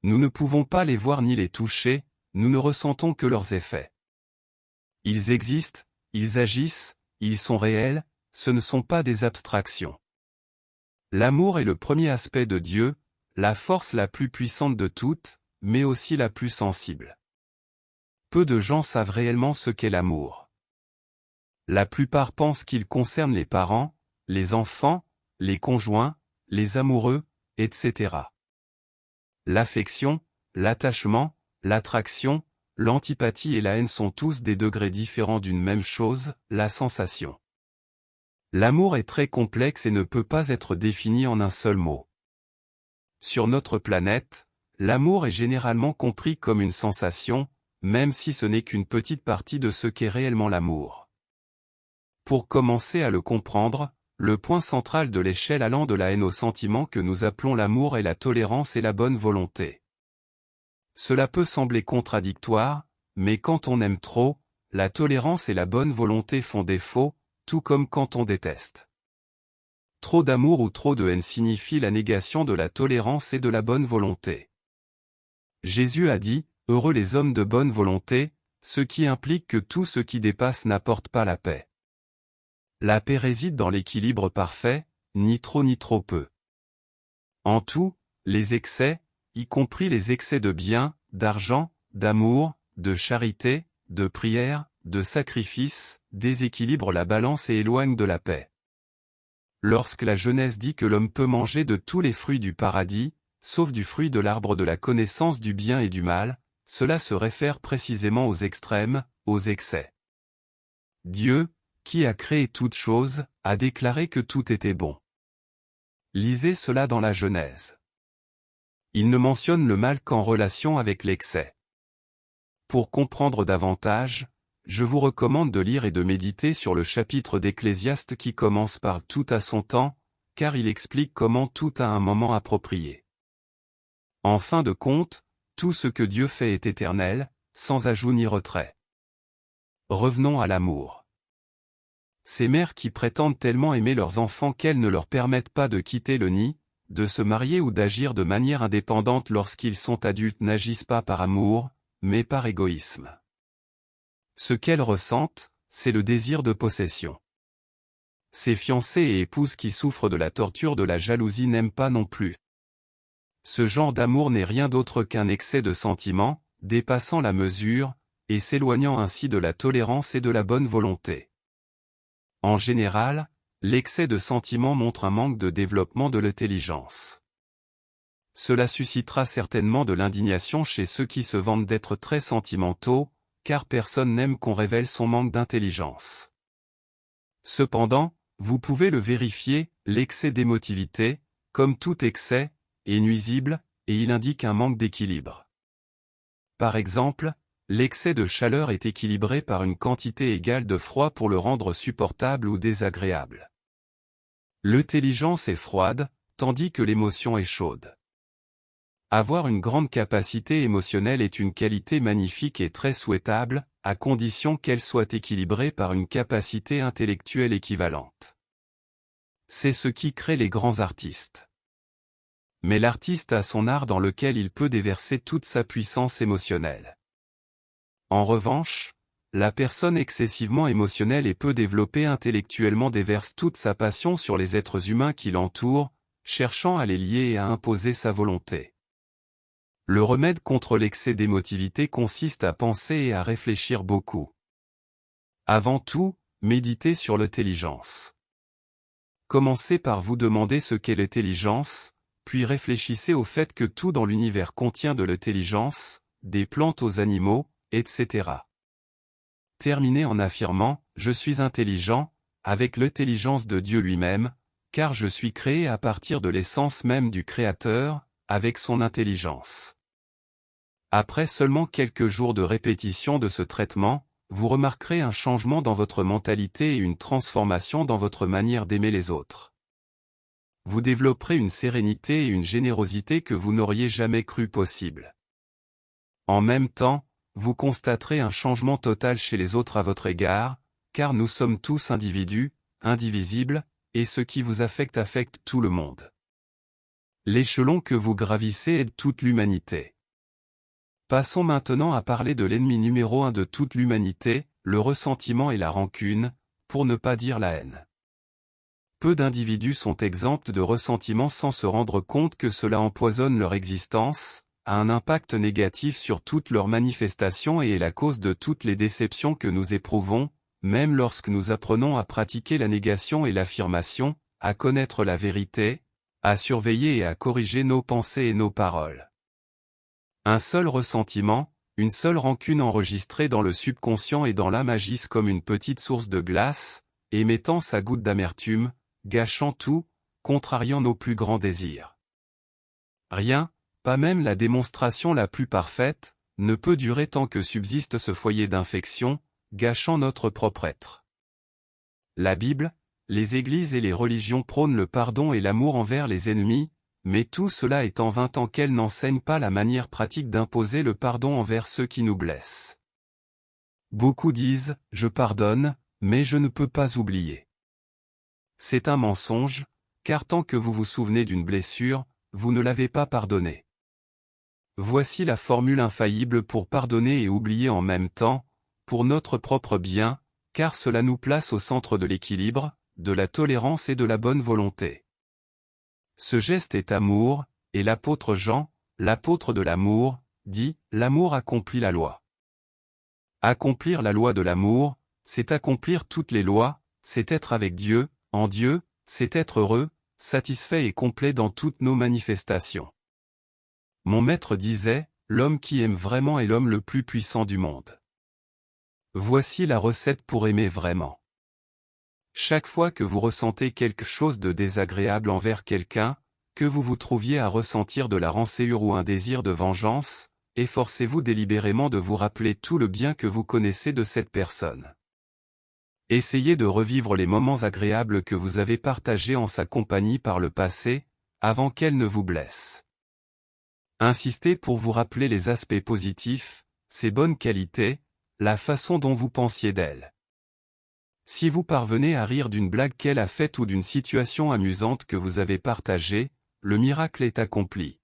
Nous ne pouvons pas les voir ni les toucher, nous ne ressentons que leurs effets. Ils existent, ils agissent, ils sont réels, ce ne sont pas des abstractions. L'amour est le premier aspect de Dieu, la force la plus puissante de toutes, mais aussi la plus sensible. Peu de gens savent réellement ce qu'est l'amour. La plupart pensent qu'il concerne les parents, les enfants, les conjoints, les amoureux, etc. L'affection, l'attachement, l'attraction, l'antipathie et la haine sont tous des degrés différents d'une même chose, la sensation. L'amour est très complexe et ne peut pas être défini en un seul mot. Sur notre planète, l'amour est généralement compris comme une sensation, même si ce n'est qu'une petite partie de ce qu'est réellement l'amour. Pour commencer à le comprendre, le point central de l'échelle allant de la haine au sentiment que nous appelons l'amour est la tolérance et la bonne volonté. Cela peut sembler contradictoire, mais quand on aime trop, la tolérance et la bonne volonté font défaut, tout comme quand on déteste. Trop d'amour ou trop de haine signifie la négation de la tolérance et de la bonne volonté. Jésus a dit, « Heureux les hommes de bonne volonté », ce qui implique que tout ce qui dépasse n'apporte pas la paix. La paix réside dans l'équilibre parfait, ni trop ni trop peu. En tout, les excès, y compris les excès de biens, d'argent, d'amour, de charité, de prière, de sacrifice, déséquilibrent la balance et éloignent de la paix. Lorsque la Genèse dit que l'homme peut manger de tous les fruits du paradis, sauf du fruit de l'arbre de la connaissance du bien et du mal, cela se réfère précisément aux extrêmes, aux excès. Dieu, qui a créé toutes choses, a déclaré que tout était bon. Lisez cela dans la Genèse. Il ne mentionne le mal qu'en relation avec l'excès. Pour comprendre davantage, je vous recommande de lire et de méditer sur le chapitre d'Ecclésiaste qui commence par « tout à son temps », car il explique comment tout a un moment approprié. En fin de compte, tout ce que Dieu fait est éternel, sans ajout ni retrait. Revenons à l'amour. Ces mères qui prétendent tellement aimer leurs enfants qu'elles ne leur permettent pas de quitter le nid, de se marier ou d'agir de manière indépendante lorsqu'ils sont adultes n'agissent pas par amour, mais par égoïsme. Ce qu'elles ressentent, c'est le désir de possession. Ces fiancés et épouses qui souffrent de la torture de la jalousie n'aiment pas non plus. Ce genre d'amour n'est rien d'autre qu'un excès de sentiment, dépassant la mesure, et s'éloignant ainsi de la tolérance et de la bonne volonté. En général, l'excès de sentiment montre un manque de développement de l'intelligence. Cela suscitera certainement de l'indignation chez ceux qui se vantent d'être très sentimentaux, car personne n'aime qu'on révèle son manque d'intelligence. Cependant, vous pouvez le vérifier, l'excès d'émotivité, comme tout excès, est nuisible, et il indique un manque d'équilibre. Par exemple, l'excès de chaleur est équilibré par une quantité égale de froid pour le rendre supportable ou désagréable. L'intelligence est froide, tandis que l'émotion est chaude. Avoir une grande capacité émotionnelle est une qualité magnifique et très souhaitable, à condition qu'elle soit équilibrée par une capacité intellectuelle équivalente. C'est ce qui crée les grands artistes. Mais l'artiste a son art dans lequel il peut déverser toute sa puissance émotionnelle. En revanche, la personne excessivement émotionnelle et peu développée intellectuellement déverse toute sa passion sur les êtres humains qui l'entourent, cherchant à les lier et à imposer sa volonté. Le remède contre l'excès d'émotivité consiste à penser et à réfléchir beaucoup. Avant tout, méditez sur l'intelligence. Commencez par vous demander ce qu'est l'intelligence, puis réfléchissez au fait que tout dans l'univers contient de l'intelligence, des plantes aux animaux, etc. Terminez en affirmant « Je suis intelligent », avec l'intelligence de Dieu lui-même, car je suis créé à partir de l'essence même du Créateur, avec son intelligence. Après seulement quelques jours de répétition de ce traitement, vous remarquerez un changement dans votre mentalité et une transformation dans votre manière d'aimer les autres. Vous développerez une sérénité et une générosité que vous n'auriez jamais cru possible. En même temps, vous constaterez un changement total chez les autres à votre égard, car nous sommes tous individus, indivisibles, et ce qui vous affecte tout le monde. L'échelon que vous gravissez aide toute l'humanité. Passons maintenant à parler de l'ennemi numéro 1 de toute l'humanité, le ressentiment et la rancune, pour ne pas dire la haine. Peu d'individus sont exempts de ressentiment sans se rendre compte que cela empoisonne leur existence, a un impact négatif sur toutes leurs manifestations et est la cause de toutes les déceptions que nous éprouvons, même lorsque nous apprenons à pratiquer la négation et l'affirmation, à connaître la vérité, à surveiller et à corriger nos pensées et nos paroles. Un seul ressentiment, une seule rancune enregistrée dans le subconscient et dans l'âme agissent comme une petite source de glace, émettant sa goutte d'amertume, gâchant tout, contrariant nos plus grands désirs. Rien, pas même la démonstration la plus parfaite, ne peut durer tant que subsiste ce foyer d'infection, gâchant notre propre être. La Bible, les églises et les religions prônent le pardon et l'amour envers les ennemis, mais tout cela est en vain tant qu'elles n'enseignent pas la manière pratique d'imposer le pardon envers ceux qui nous blessent. Beaucoup disent « je pardonne, mais je ne peux pas oublier ». C'est un mensonge, car tant que vous vous souvenez d'une blessure, vous ne l'avez pas pardonnée. Voici la formule infaillible pour pardonner et oublier en même temps, pour notre propre bien, car cela nous place au centre de l'équilibre, de la tolérance et de la bonne volonté. Ce geste est amour, et l'apôtre Jean, l'apôtre de l'amour, dit « l'amour accomplit la loi ». Accomplir la loi de l'amour, c'est accomplir toutes les lois, c'est être avec Dieu, en Dieu, c'est être heureux, satisfait et complet dans toutes nos manifestations. Mon maître disait, l'homme qui aime vraiment est l'homme le plus puissant du monde. Voici la recette pour aimer vraiment. Chaque fois que vous ressentez quelque chose de désagréable envers quelqu'un, que vous vous trouviez à ressentir de la rancœur ou un désir de vengeance, efforcez-vous délibérément de vous rappeler tout le bien que vous connaissez de cette personne. Essayez de revivre les moments agréables que vous avez partagés en sa compagnie par le passé, avant qu'elle ne vous blesse. Insistez pour vous rappeler les aspects positifs, ses bonnes qualités, la façon dont vous pensiez d'elle. Si vous parvenez à rire d'une blague qu'elle a faite ou d'une situation amusante que vous avez partagée, le miracle est accompli.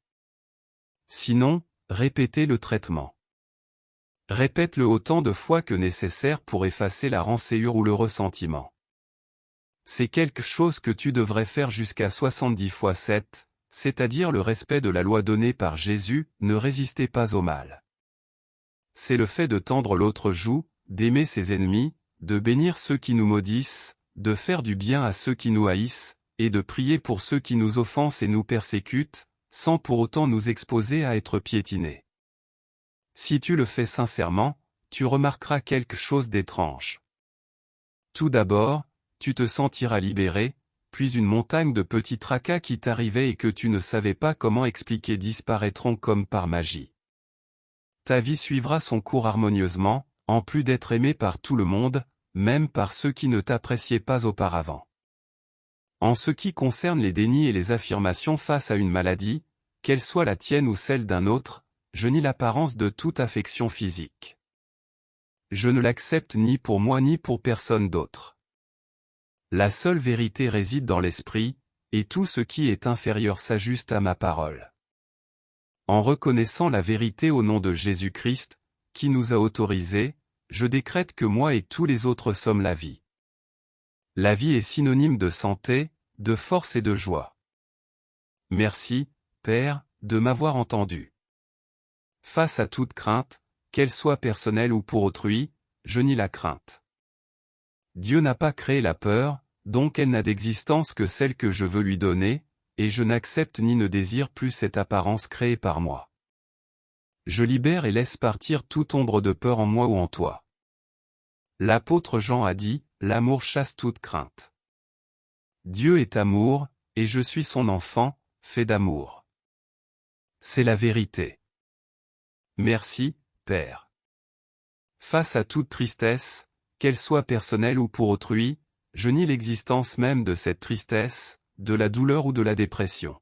Sinon, répétez le traitement. Répète-le autant de fois que nécessaire pour effacer la rancœur ou le ressentiment. C'est quelque chose que tu devrais faire jusqu'à 70 fois 7, c'est-à-dire le respect de la loi donnée par Jésus, ne résistez pas au mal. C'est le fait de tendre l'autre joue, d'aimer ses ennemis, de bénir ceux qui nous maudissent, de faire du bien à ceux qui nous haïssent, et de prier pour ceux qui nous offensent et nous persécutent, sans pour autant nous exposer à être piétinés. Si tu le fais sincèrement, tu remarqueras quelque chose d'étrange. Tout d'abord, tu te sentiras libéré, puis une montagne de petits tracas qui t'arrivaient et que tu ne savais pas comment expliquer disparaîtront comme par magie. Ta vie suivra son cours harmonieusement, en plus d'être aimé par tout le monde, même par ceux qui ne t'appréciaient pas auparavant. En ce qui concerne les dénis et les affirmations face à une maladie, qu'elle soit la tienne ou celle d'un autre, je nie l'apparence de toute affection physique. Je ne l'accepte ni pour moi ni pour personne d'autre. La seule vérité réside dans l'esprit, et tout ce qui est inférieur s'ajuste à ma parole. En reconnaissant la vérité au nom de Jésus-Christ, qui nous a autorisés, je décrète que moi et tous les autres sommes la vie. La vie est synonyme de santé, de force et de joie. Merci, Père, de m'avoir entendu. Face à toute crainte, qu'elle soit personnelle ou pour autrui, je nie la crainte. Dieu n'a pas créé la peur, donc elle n'a d'existence que celle que je veux lui donner, et je n'accepte ni ne désire plus cette apparence créée par moi. Je libère et laisse partir toute ombre de peur en moi ou en toi. L'apôtre Jean a dit, l'amour chasse toute crainte. Dieu est amour, et je suis son enfant, fait d'amour. C'est la vérité. Merci, Père. Face à toute tristesse, qu'elle soit personnelle ou pour autrui, je nie l'existence même de cette tristesse, de la douleur ou de la dépression.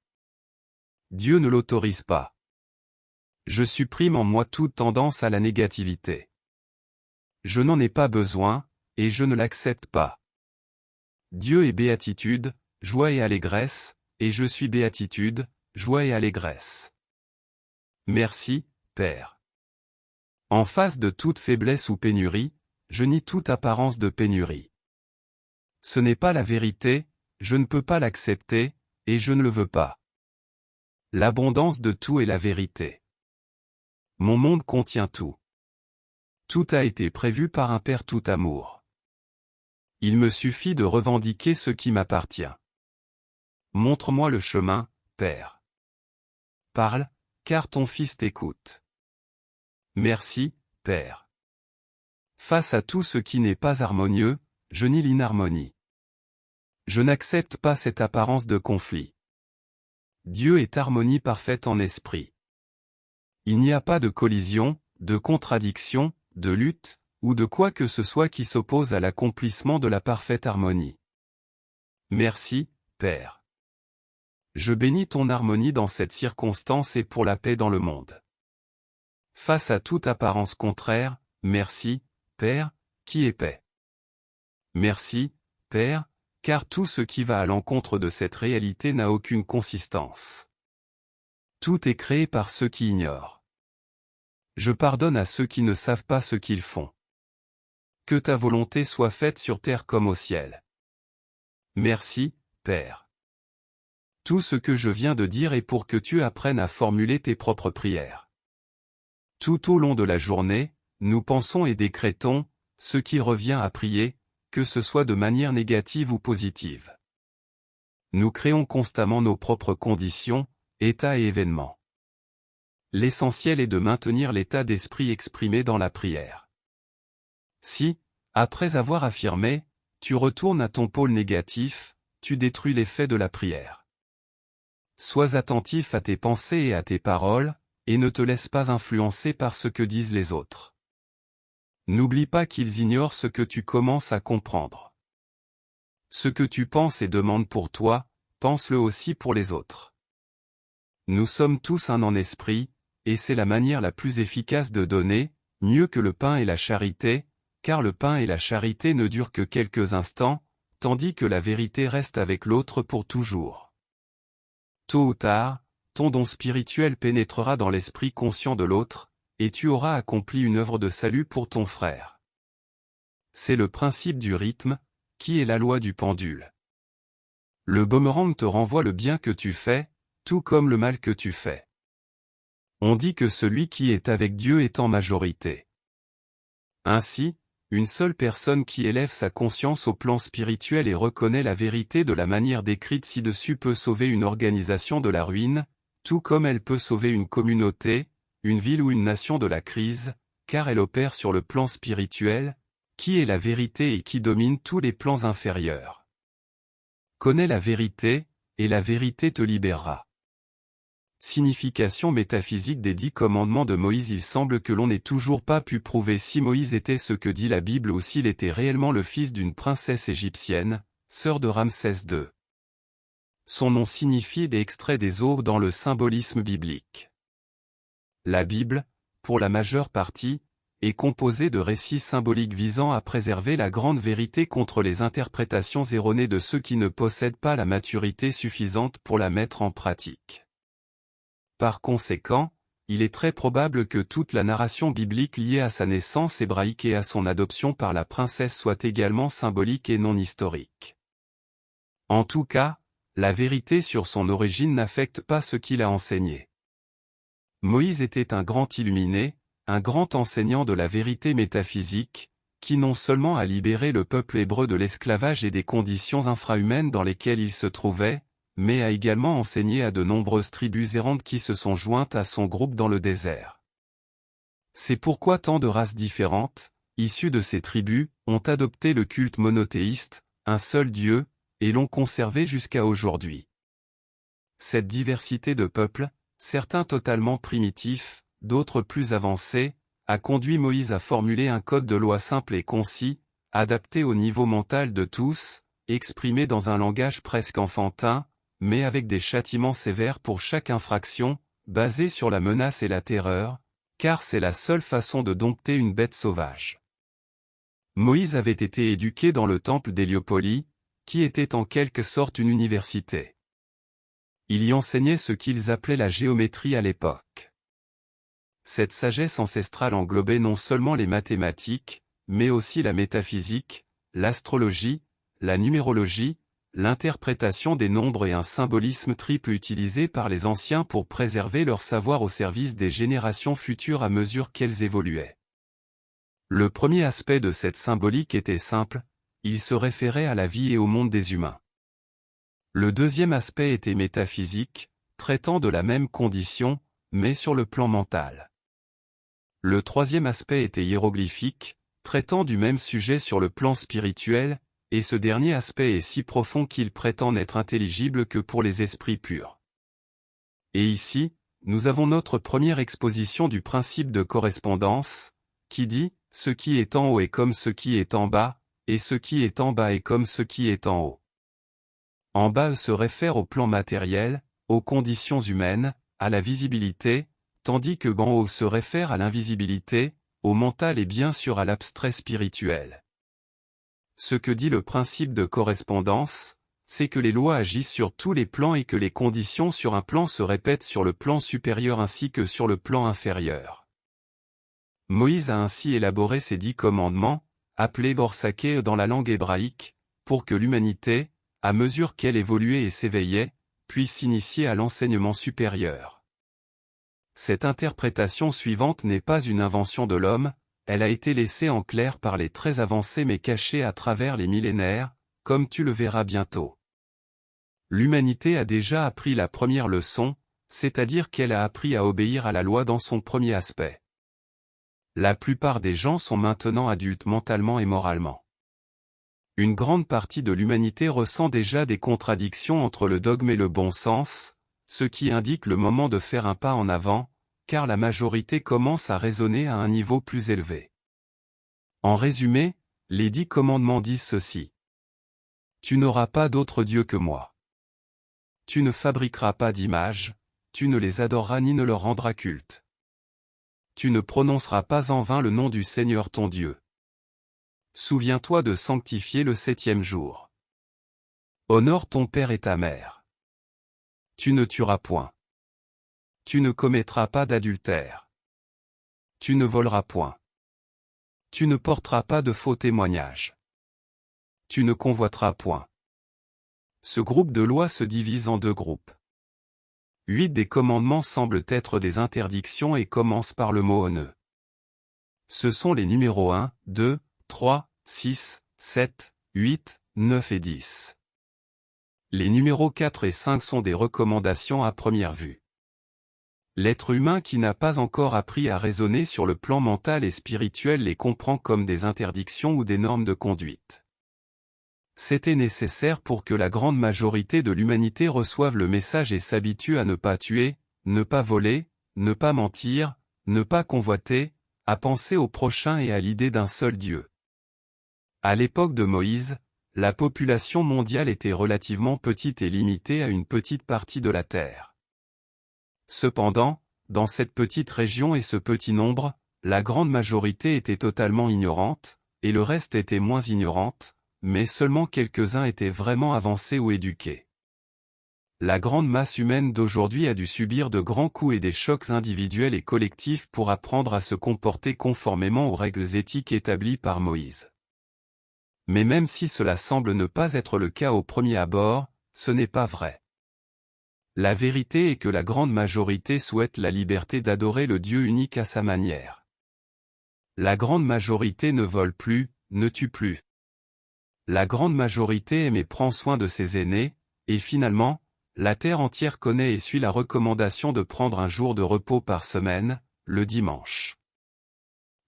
Dieu ne l'autorise pas. Je supprime en moi toute tendance à la négativité. Je n'en ai pas besoin, et je ne l'accepte pas. Dieu est béatitude, joie et allégresse, et je suis béatitude, joie et allégresse. Merci, Père. En face de toute faiblesse ou pénurie, je nie toute apparence de pénurie. Ce n'est pas la vérité, je ne peux pas l'accepter, et je ne le veux pas. L'abondance de tout est la vérité. Mon monde contient tout. Tout a été prévu par un Père tout amour. Il me suffit de revendiquer ce qui m'appartient. Montre-moi le chemin, Père. Parle, car ton Fils t'écoute. Merci, Père. Face à tout ce qui n'est pas harmonieux, je nie l'inharmonie. Je n'accepte pas cette apparence de conflit. Dieu est harmonie parfaite en esprit. Il n'y a pas de collision, de contradiction, de lutte, ou de quoi que ce soit qui s'oppose à l'accomplissement de la parfaite harmonie. Merci, Père. Je bénis ton harmonie dans cette circonstance et pour la paix dans le monde. Face à toute apparence contraire, merci, Père, qui est paix. Merci, Père, car tout ce qui va à l'encontre de cette réalité n'a aucune consistance. Tout est créé par ceux qui ignorent. Je pardonne à ceux qui ne savent pas ce qu'ils font. Que ta volonté soit faite sur terre comme au ciel. Merci, Père. Tout ce que je viens de dire est pour que tu apprennes à formuler tes propres prières. Tout au long de la journée, nous pensons et décrétons, ce qui revient à prier, que ce soit de manière négative ou positive. Nous créons constamment nos propres conditions, états et événements. L'essentiel est de maintenir l'état d'esprit exprimé dans la prière. Si, après avoir affirmé, tu retournes à ton pôle négatif, tu détruis l'effet de la prière. Sois attentif à tes pensées et à tes paroles, et ne te laisse pas influencer par ce que disent les autres. N'oublie pas qu'ils ignorent ce que tu commences à comprendre. Ce que tu penses et demandes pour toi, pense-le aussi pour les autres. Nous sommes tous un en esprit, et c'est la manière la plus efficace de donner, mieux que le pain et la charité, car le pain et la charité ne durent que quelques instants, tandis que la vérité reste avec l'autre pour toujours. Tôt ou tard, ton don spirituel pénétrera dans l'esprit conscient de l'autre, et tu auras accompli une œuvre de salut pour ton frère. C'est le principe du rythme, qui est la loi du pendule. Le boomerang te renvoie le bien que tu fais, tout comme le mal que tu fais. On dit que celui qui est avec Dieu est en majorité. Ainsi, une seule personne qui élève sa conscience au plan spirituel et reconnaît la vérité de la manière décrite ci-dessus peut sauver une organisation de la ruine, tout comme elle peut sauver une communauté, une ville ou une nation de la crise, car elle opère sur le plan spirituel, qui est la vérité et qui domine tous les plans inférieurs. Connais la vérité, et la vérité te libérera. Signification métaphysique des 10 commandements de Moïse. Il semble que l'on n'ait toujours pas pu prouver si Moïse était ce que dit la Bible ou s'il était réellement le fils d'une princesse égyptienne, sœur de Ramsès II. Son nom signifie des extraits des eaux dans le symbolisme biblique. La Bible, pour la majeure partie, est composée de récits symboliques visant à préserver la grande vérité contre les interprétations erronées de ceux qui ne possèdent pas la maturité suffisante pour la mettre en pratique. Par conséquent, il est très probable que toute la narration biblique liée à sa naissance hébraïque et à son adoption par la princesse soit également symbolique et non historique. En tout cas, la vérité sur son origine n'affecte pas ce qu'il a enseigné. Moïse était un grand illuminé, un grand enseignant de la vérité métaphysique, qui non seulement a libéré le peuple hébreu de l'esclavage et des conditions infrahumaines dans lesquelles il se trouvait, mais a également enseigné à de nombreuses tribus errantes qui se sont jointes à son groupe dans le désert. C'est pourquoi tant de races différentes, issues de ces tribus, ont adopté le culte monothéiste, un seul Dieu, et l'ont conservé jusqu'à aujourd'hui. Cette diversité de peuples, certains totalement primitifs, d'autres plus avancés, a conduit Moïse à formuler un code de loi simple et concis, adapté au niveau mental de tous, exprimé dans un langage presque enfantin, mais avec des châtiments sévères pour chaque infraction, basés sur la menace et la terreur, car c'est la seule façon de dompter une bête sauvage. Moïse avait été éduqué dans le temple d'Héliopolie, qui était en quelque sorte une université. Il y enseignait ce qu'ils appelaient la géométrie à l'époque. Cette sagesse ancestrale englobait non seulement les mathématiques, mais aussi la métaphysique, l'astrologie, la numérologie, l'interprétation des nombres et un symbolisme triple utilisé par les anciens pour préserver leur savoir au service des générations futures à mesure qu'elles évoluaient. Le premier aspect de cette symbolique était simple, il se référait à la vie et au monde des humains. Le deuxième aspect était métaphysique, traitant de la même condition, mais sur le plan mental. Le troisième aspect était hiéroglyphique, traitant du même sujet sur le plan spirituel, et ce dernier aspect est si profond qu'il prétend n'être intelligible que pour les esprits purs. Et ici, nous avons notre première exposition du principe de correspondance, qui dit « ce qui est en haut est comme ce qui est en bas, et ce qui est en bas est comme ce qui est en haut ». En bas se réfère au plan matériel, aux conditions humaines, à la visibilité, tandis que en haut se réfère à l'invisibilité, au mental et bien sûr à l'abstrait spirituel. Ce que dit le principe de correspondance, c'est que les lois agissent sur tous les plans et que les conditions sur un plan se répètent sur le plan supérieur ainsi que sur le plan inférieur. Moïse a ainsi élaboré ces 10 commandements, appelés Borsake dans la langue hébraïque, pour que l'humanité, à mesure qu'elle évoluait et s'éveillait, puisse s'initier à l'enseignement supérieur. Cette interprétation suivante n'est pas une invention de l'homme, elle a été laissée en clair par les très avancés mais cachée à travers les millénaires, comme tu le verras bientôt. L'humanité a déjà appris la première leçon, c'est-à-dire qu'elle a appris à obéir à la loi dans son premier aspect. La plupart des gens sont maintenant adultes mentalement et moralement. Une grande partie de l'humanité ressent déjà des contradictions entre le dogme et le bon sens, ce qui indique le moment de faire un pas en avant, car la majorité commence à raisonner à un niveau plus élevé. En résumé, les 10 commandements disent ceci. Tu n'auras pas d'autre Dieu que moi. Tu ne fabriqueras pas d'image, tu ne les adoreras ni ne leur rendras culte. Tu ne prononceras pas en vain le nom du Seigneur ton Dieu. Souviens-toi de sanctifier le 7e jour. Honore ton père et ta mère. Tu ne tueras point. Tu ne commettras pas d'adultère. Tu ne voleras point. Tu ne porteras pas de faux témoignages. Tu ne convoiteras point. Ce groupe de lois se divise en 2 groupes. 8 des commandements semblent être des interdictions et commencent par le mot honneur. Ce sont les numéros 1, 2, 3, 6, 7, 8, 9 et 10. Les numéros 4 et 5 sont des recommandations à première vue. L'être humain qui n'a pas encore appris à raisonner sur le plan mental et spirituel les comprend comme des interdictions ou des normes de conduite. C'était nécessaire pour que la grande majorité de l'humanité reçoive le message et s'habitue à ne pas tuer, ne pas voler, ne pas mentir, ne pas convoiter, à penser au prochain et à l'idée d'un seul Dieu. À l'époque de Moïse, la population mondiale était relativement petite et limitée à une petite partie de la terre. Cependant, dans cette petite région et ce petit nombre, la grande majorité était totalement ignorante, et le reste était moins ignorante, mais seulement quelques-uns étaient vraiment avancés ou éduqués. La grande masse humaine d'aujourd'hui a dû subir de grands coups et des chocs individuels et collectifs pour apprendre à se comporter conformément aux règles éthiques établies par Moïse. Mais même si cela semble ne pas être le cas au premier abord, ce n'est pas vrai. La vérité est que la grande majorité souhaite la liberté d'adorer le Dieu unique à sa manière. La grande majorité ne vole plus, ne tue plus. La grande majorité aime et prend soin de ses aînés, et finalement, la terre entière connaît et suit la recommandation de prendre un jour de repos par semaine, le dimanche.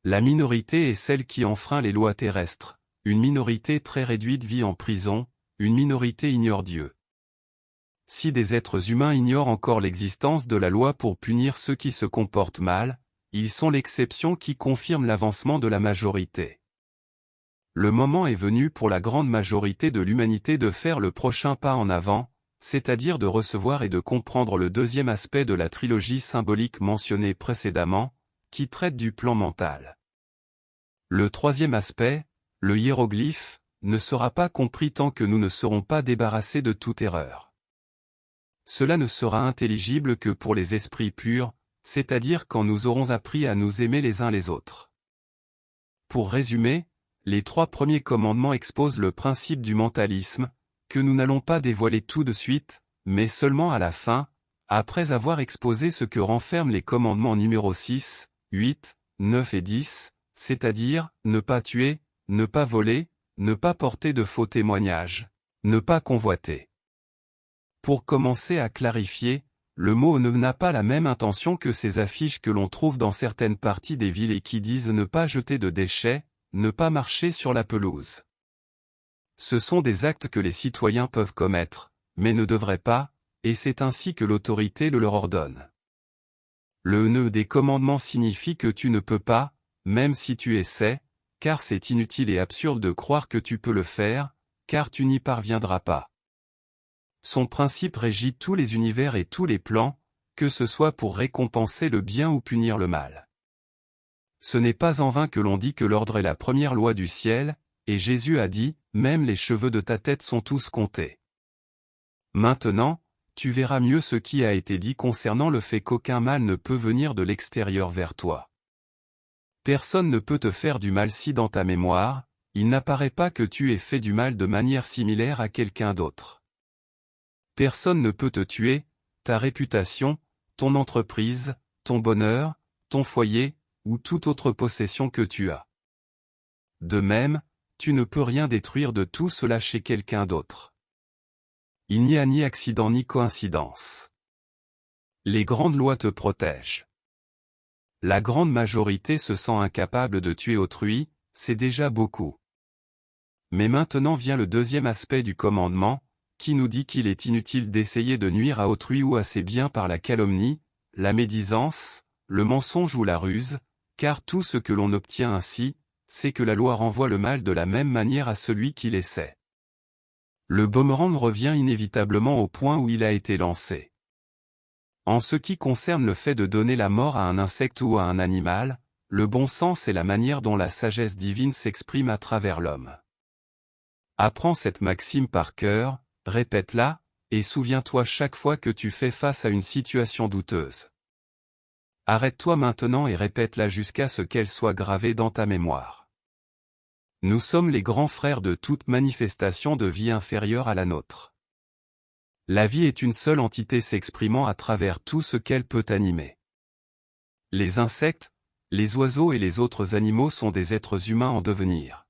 La minorité est celle qui enfreint les lois terrestres, une minorité très réduite vit en prison, une minorité ignore Dieu. Si des êtres humains ignorent encore l'existence de la loi pour punir ceux qui se comportent mal, ils sont l'exception qui confirme l'avancement de la majorité. Le moment est venu pour la grande majorité de l'humanité de faire le prochain pas en avant, c'est-à-dire de recevoir et de comprendre le deuxième aspect de la trilogie symbolique mentionnée précédemment, qui traite du plan mental. Le troisième aspect, le hiéroglyphe, ne sera pas compris tant que nous ne serons pas débarrassés de toute erreur. Cela ne sera intelligible que pour les esprits purs, c'est-à-dire quand nous aurons appris à nous aimer les uns les autres. Pour résumer, les 3 premiers commandements exposent le principe du mentalisme, que nous n'allons pas dévoiler tout de suite, mais seulement à la fin, après avoir exposé ce que renferment les commandements numéros 6, 8, 9 et 10, c'est-à-dire, ne pas tuer, ne pas voler, ne pas porter de faux témoignages, ne pas convoiter. Pour commencer à clarifier, le mot ne n'a pas la même intention que ces affiches que l'on trouve dans certaines parties des villes et qui disent ne pas jeter de déchets, ne pas marcher sur la pelouse. Ce sont des actes que les citoyens peuvent commettre, mais ne devraient pas, et c'est ainsi que l'autorité le leur ordonne. Le nœud des commandements signifie que tu ne peux pas, même si tu essaies, car c'est inutile et absurde de croire que tu peux le faire, car tu n'y parviendras pas. Son principe régit tous les univers et tous les plans, que ce soit pour récompenser le bien ou punir le mal. Ce n'est pas en vain que l'on dit que l'ordre est la première loi du ciel, et Jésus a dit, même les cheveux de ta tête sont tous comptés. Maintenant, tu verras mieux ce qui a été dit concernant le fait qu'aucun mal ne peut venir de l'extérieur vers toi. Personne ne peut te faire du mal si dans ta mémoire, il n'apparaît pas que tu aies fait du mal de manière similaire à quelqu'un d'autre. Personne ne peut te tuer, ta réputation, ton entreprise, ton bonheur, ton foyer, ou toute autre possession que tu as. De même, tu ne peux rien détruire de tout cela chez quelqu'un d'autre. Il n'y a ni accident ni coïncidence. Les grandes lois te protègent. La grande majorité se sent incapable de tuer autrui, c'est déjà beaucoup. Mais maintenant vient le deuxième aspect du commandement, qui nous dit qu'il est inutile d'essayer de nuire à autrui ou à ses biens par la calomnie, la médisance, le mensonge ou la ruse, car tout ce que l'on obtient ainsi, c'est que la loi renvoie le mal de la même manière à celui qui l'essaie. Le boomerang revient inévitablement au point où il a été lancé. En ce qui concerne le fait de donner la mort à un insecte ou à un animal, le bon sens est la manière dont la sagesse divine s'exprime à travers l'homme. Apprends cette maxime par cœur, répète-la, et souviens-toi chaque fois que tu fais face à une situation douteuse. Arrête-toi maintenant et répète-la jusqu'à ce qu'elle soit gravée dans ta mémoire. Nous sommes les grands frères de toute manifestation de vie inférieure à la nôtre. La vie est une seule entité s'exprimant à travers tout ce qu'elle peut animer. Les insectes, les oiseaux et les autres animaux sont des êtres humains en devenir.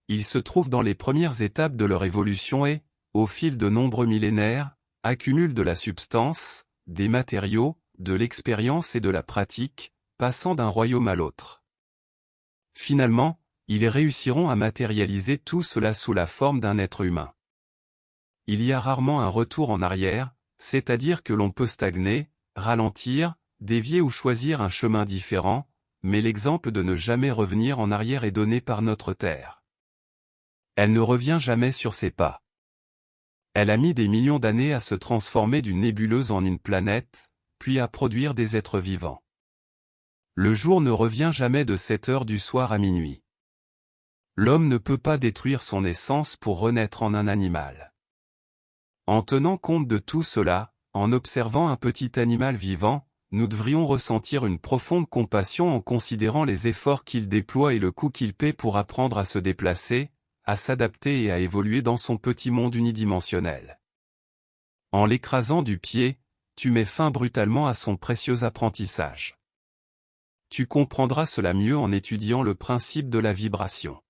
Ils se trouvent dans les premières étapes de leur évolution et, au fil de nombreux millénaires, accumulent de la substance, des matériaux, de l'expérience et de la pratique, passant d'un royaume à l'autre. Finalement, ils réussiront à matérialiser tout cela sous la forme d'un être humain. Il y a rarement un retour en arrière, c'est-à-dire que l'on peut stagner, ralentir, dévier ou choisir un chemin différent, mais l'exemple de ne jamais revenir en arrière est donné par notre Terre. Elle ne revient jamais sur ses pas. Elle a mis des millions d'années à se transformer d'une nébuleuse en une planète, puis à produire des êtres vivants. Le jour ne revient jamais de 7 heures du soir à minuit. L'homme ne peut pas détruire son essence pour renaître en un animal. En tenant compte de tout cela, en observant un petit animal vivant, nous devrions ressentir une profonde compassion en considérant les efforts qu'il déploie et le coût qu'il paie pour apprendre à se déplacer, à s'adapter et à évoluer dans son petit monde unidimensionnel. En l'écrasant du pied, tu mets fin brutalement à son précieux apprentissage. Tu comprendras cela mieux en étudiant le principe de la vibration.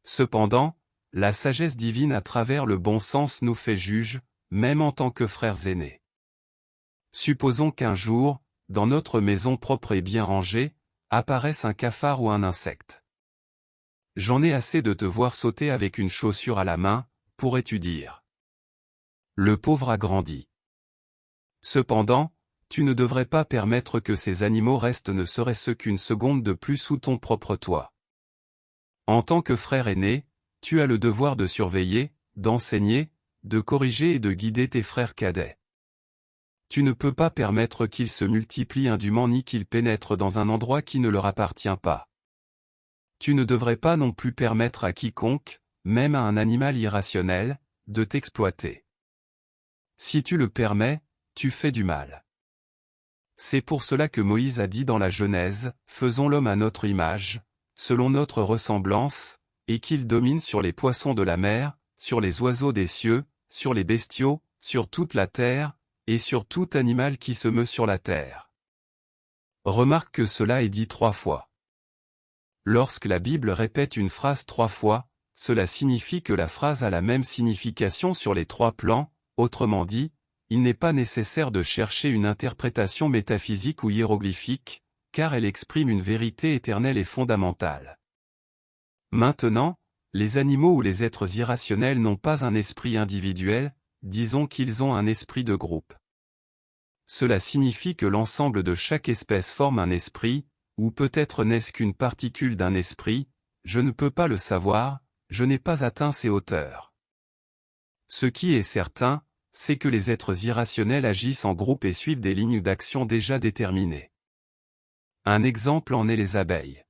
Cependant, la sagesse divine à travers le bon sens nous fait juges, même en tant que frères aînés. Supposons qu'un jour, dans notre maison propre et bien rangée, apparaisse un cafard ou un insecte. J'en ai assez de te voir sauter avec une chaussure à la main, pourrais-tu dire. Le pauvre a grandi. Cependant, tu ne devrais pas permettre que ces animaux restent ne serait-ce qu'une seconde de plus sous ton propre toit. En tant que frère aîné, tu as le devoir de surveiller, d'enseigner, de corriger et de guider tes frères cadets. Tu ne peux pas permettre qu'ils se multiplient indûment ni qu'ils pénètrent dans un endroit qui ne leur appartient pas. Tu ne devrais pas non plus permettre à quiconque, même à un animal irrationnel, de t'exploiter. Si tu le permets, tu fais du mal. C'est pour cela que Moïse a dit dans la Genèse, « Faisons l'homme à notre image, selon notre ressemblance, et qu'il domine sur les poissons de la mer, sur les oiseaux des cieux, sur les bestiaux, sur toute la terre, et sur tout animal qui se meut sur la terre. » Remarque que cela est dit 3 fois. Lorsque la Bible répète une phrase 3 fois, cela signifie que la phrase a la même signification sur les 3 plans, autrement dit, il n'est pas nécessaire de chercher une interprétation métaphysique ou hiéroglyphique, car elle exprime une vérité éternelle et fondamentale. Maintenant, les animaux ou les êtres irrationnels n'ont pas un esprit individuel, disons qu'ils ont un esprit de groupe. Cela signifie que l'ensemble de chaque espèce forme un esprit, ou peut-être n'est-ce qu'une particule d'un esprit, je ne peux pas le savoir, je n'ai pas atteint ces hauteurs. Ce qui est certain, c'est que les êtres irrationnels agissent en groupe et suivent des lignes d'action déjà déterminées. Un exemple en est les abeilles.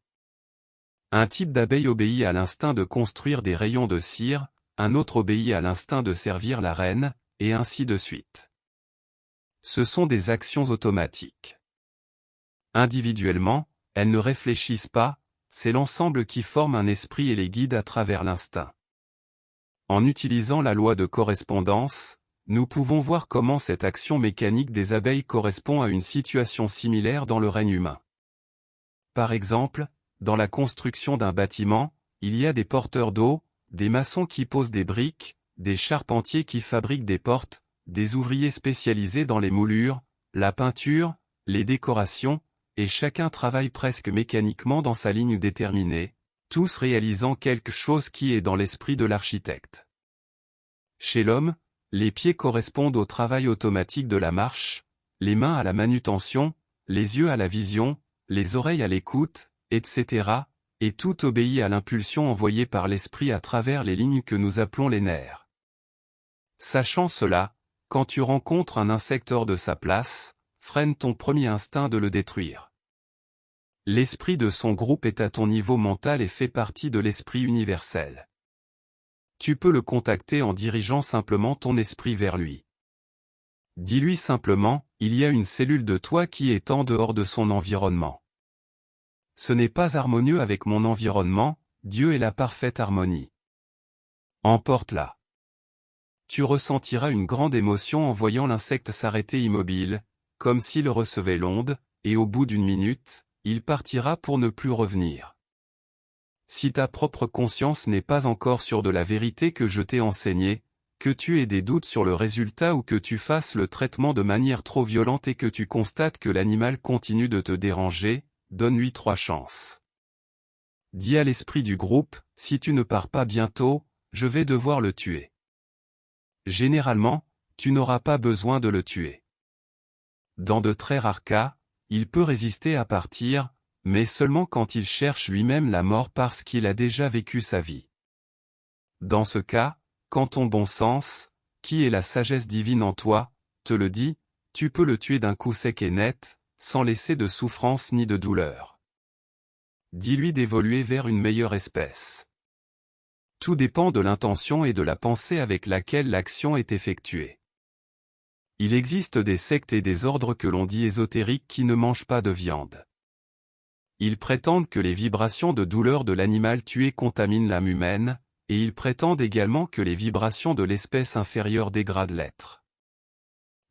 Un type d'abeille obéit à l'instinct de construire des rayons de cire, un autre obéit à l'instinct de servir la reine, et ainsi de suite. Ce sont des actions automatiques. Individuellement, elles ne réfléchissent pas, c'est l'ensemble qui forme un esprit et les guide à travers l'instinct. En utilisant la loi de correspondance, nous pouvons voir comment cette action mécanique des abeilles correspond à une situation similaire dans le règne humain. Par exemple, dans la construction d'un bâtiment, il y a des porteurs d'eau, des maçons qui posent des briques, des charpentiers qui fabriquent des portes, des ouvriers spécialisés dans les moulures, la peinture, les décorations, et chacun travaille presque mécaniquement dans sa ligne déterminée, tous réalisant quelque chose qui est dans l'esprit de l'architecte. Chez l'homme, les pieds correspondent au travail automatique de la marche, les mains à la manutention, les yeux à la vision, les oreilles à l'écoute, etc., et tout obéit à l'impulsion envoyée par l'esprit à travers les lignes que nous appelons les nerfs. Sachant cela, quand tu rencontres un insecte hors de sa place, freine ton premier instinct de le détruire. L'esprit de son groupe est à ton niveau mental et fait partie de l'esprit universel. Tu peux le contacter en dirigeant simplement ton esprit vers lui. Dis-lui simplement, il y a une cellule de toi qui est en dehors de son environnement. Ce n'est pas harmonieux avec mon environnement, Dieu est la parfaite harmonie. Emporte-la. Tu ressentiras une grande émotion en voyant l'insecte s'arrêter immobile, comme s'il recevait l'onde, et au bout d'une minute, il partira pour ne plus revenir. Si ta propre conscience n'est pas encore sûre de la vérité que je t'ai enseignée, que tu aies des doutes sur le résultat ou que tu fasses le traitement de manière trop violente et que tu constates que l'animal continue de te déranger, donne-lui 3 chances. Dis à l'esprit du groupe, si tu ne pars pas bientôt, je vais devoir le tuer. Généralement, tu n'auras pas besoin de le tuer. Dans de très rares cas, il peut résister à partir, mais seulement quand il cherche lui-même la mort parce qu'il a déjà vécu sa vie. Dans ce cas, quand ton bon sens, qui est la sagesse divine en toi, te le dit, tu peux le tuer d'un coup sec et net, sans laisser de souffrance ni de douleur. Dis-lui d'évoluer vers une meilleure espèce. Tout dépend de l'intention et de la pensée avec laquelle l'action est effectuée. Il existe des sectes et des ordres que l'on dit ésotériques qui ne mangent pas de viande. Ils prétendent que les vibrations de douleur de l'animal tué contaminent l'âme humaine, et ils prétendent également que les vibrations de l'espèce inférieure dégradent l'être.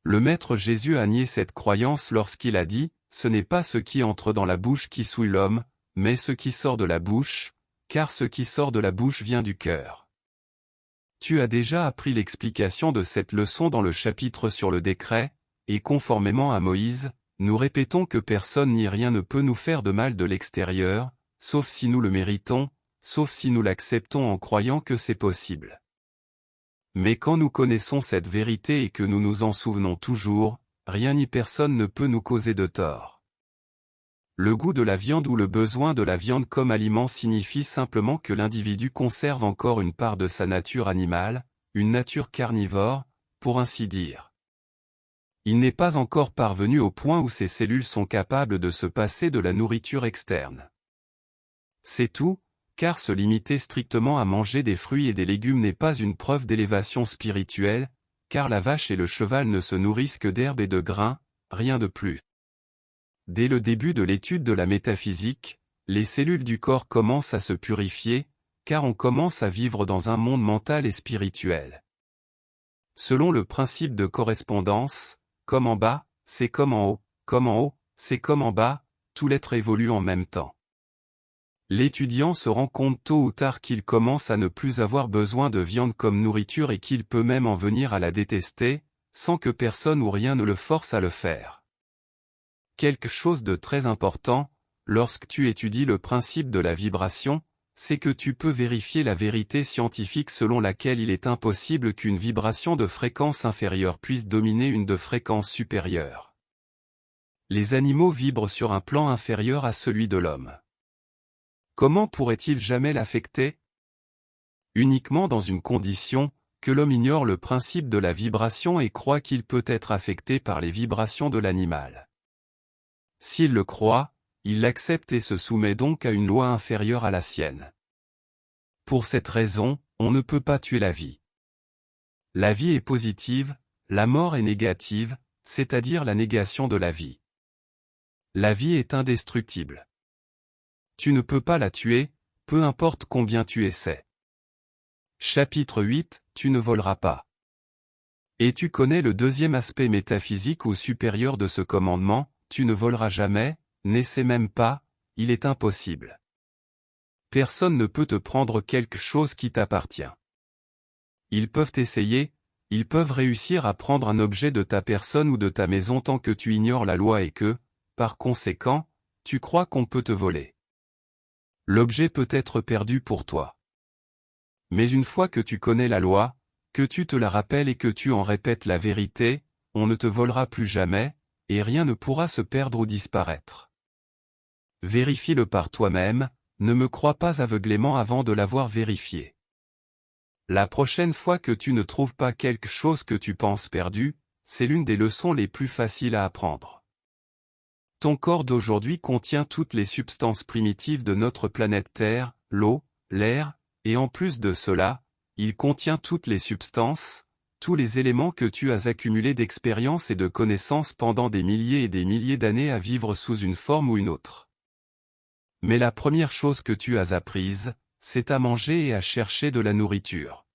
Le Maître Jésus a nié cette croyance lorsqu'il a dit, « Ce n'est pas ce qui entre dans la bouche qui souille l'homme, mais ce qui sort de la bouche, car ce qui sort de la bouche vient du cœur. » Tu as déjà appris l'explication de cette leçon dans le chapitre sur le décret, et conformément à Moïse, nous répétons que personne ni rien ne peut nous faire de mal de l'extérieur, sauf si nous le méritons, sauf si nous l'acceptons en croyant que c'est possible. Mais quand nous connaissons cette vérité et que nous nous en souvenons toujours, rien ni personne ne peut nous causer de tort. Le goût de la viande ou le besoin de la viande comme aliment signifie simplement que l'individu conserve encore une part de sa nature animale, une nature carnivore, pour ainsi dire. Il n'est pas encore parvenu au point où ses cellules sont capables de se passer de la nourriture externe. C'est tout, car se limiter strictement à manger des fruits et des légumes n'est pas une preuve d'élévation spirituelle, car la vache et le cheval ne se nourrissent que d'herbes et de grains, rien de plus. Dès le début de l'étude de la métaphysique, les cellules du corps commencent à se purifier, car on commence à vivre dans un monde mental et spirituel. Selon le principe de correspondance, comme en bas, c'est comme en haut, c'est comme en bas, tout l'être évolue en même temps. L'étudiant se rend compte tôt ou tard qu'il commence à ne plus avoir besoin de viande comme nourriture et qu'il peut même en venir à la détester, sans que personne ou rien ne le force à le faire. Quelque chose de très important, lorsque tu étudies le principe de la vibration, c'est que tu peux vérifier la vérité scientifique selon laquelle il est impossible qu'une vibration de fréquence inférieure puisse dominer une de fréquence supérieure. Les animaux vibrent sur un plan inférieur à celui de l'homme. Comment pourrait-il jamais l'affecter? Uniquement dans une condition, que l'homme ignore le principe de la vibration et croit qu'il peut être affecté par les vibrations de l'animal. S'il le croit, il l'accepte et se soumet donc à une loi inférieure à la sienne. Pour cette raison, on ne peut pas tuer la vie. La vie est positive, la mort est négative, c'est-à-dire la négation de la vie. La vie est indestructible. Tu ne peux pas la tuer, peu importe combien tu essaies. Chapitre 8, tu ne voleras pas. Et tu connais le deuxième aspect métaphysique ou supérieur de ce commandement, tu ne voleras jamais, n'essaie même pas, il est impossible. Personne ne peut te prendre quelque chose qui t'appartient. Ils peuvent essayer, ils peuvent réussir à prendre un objet de ta personne ou de ta maison tant que tu ignores la loi et que, par conséquent, tu crois qu'on peut te voler. L'objet peut être perdu pour toi. Mais une fois que tu connais la loi, que tu te la rappelles et que tu en répètes la vérité, on ne te volera plus jamais, et rien ne pourra se perdre ou disparaître. Vérifie-le par toi-même, ne me crois pas aveuglément avant de l'avoir vérifié. La prochaine fois que tu ne trouves pas quelque chose que tu penses perdu, c'est l'une des leçons les plus faciles à apprendre. Ton corps d'aujourd'hui contient toutes les substances primitives de notre planète Terre, l'eau, l'air, et en plus de cela, il contient toutes les substances, tous les éléments que tu as accumulés d'expérience et de connaissances pendant des milliers et des milliers d'années à vivre sous une forme ou une autre. Mais la première chose que tu as apprise, c'est à manger et à chercher de la nourriture.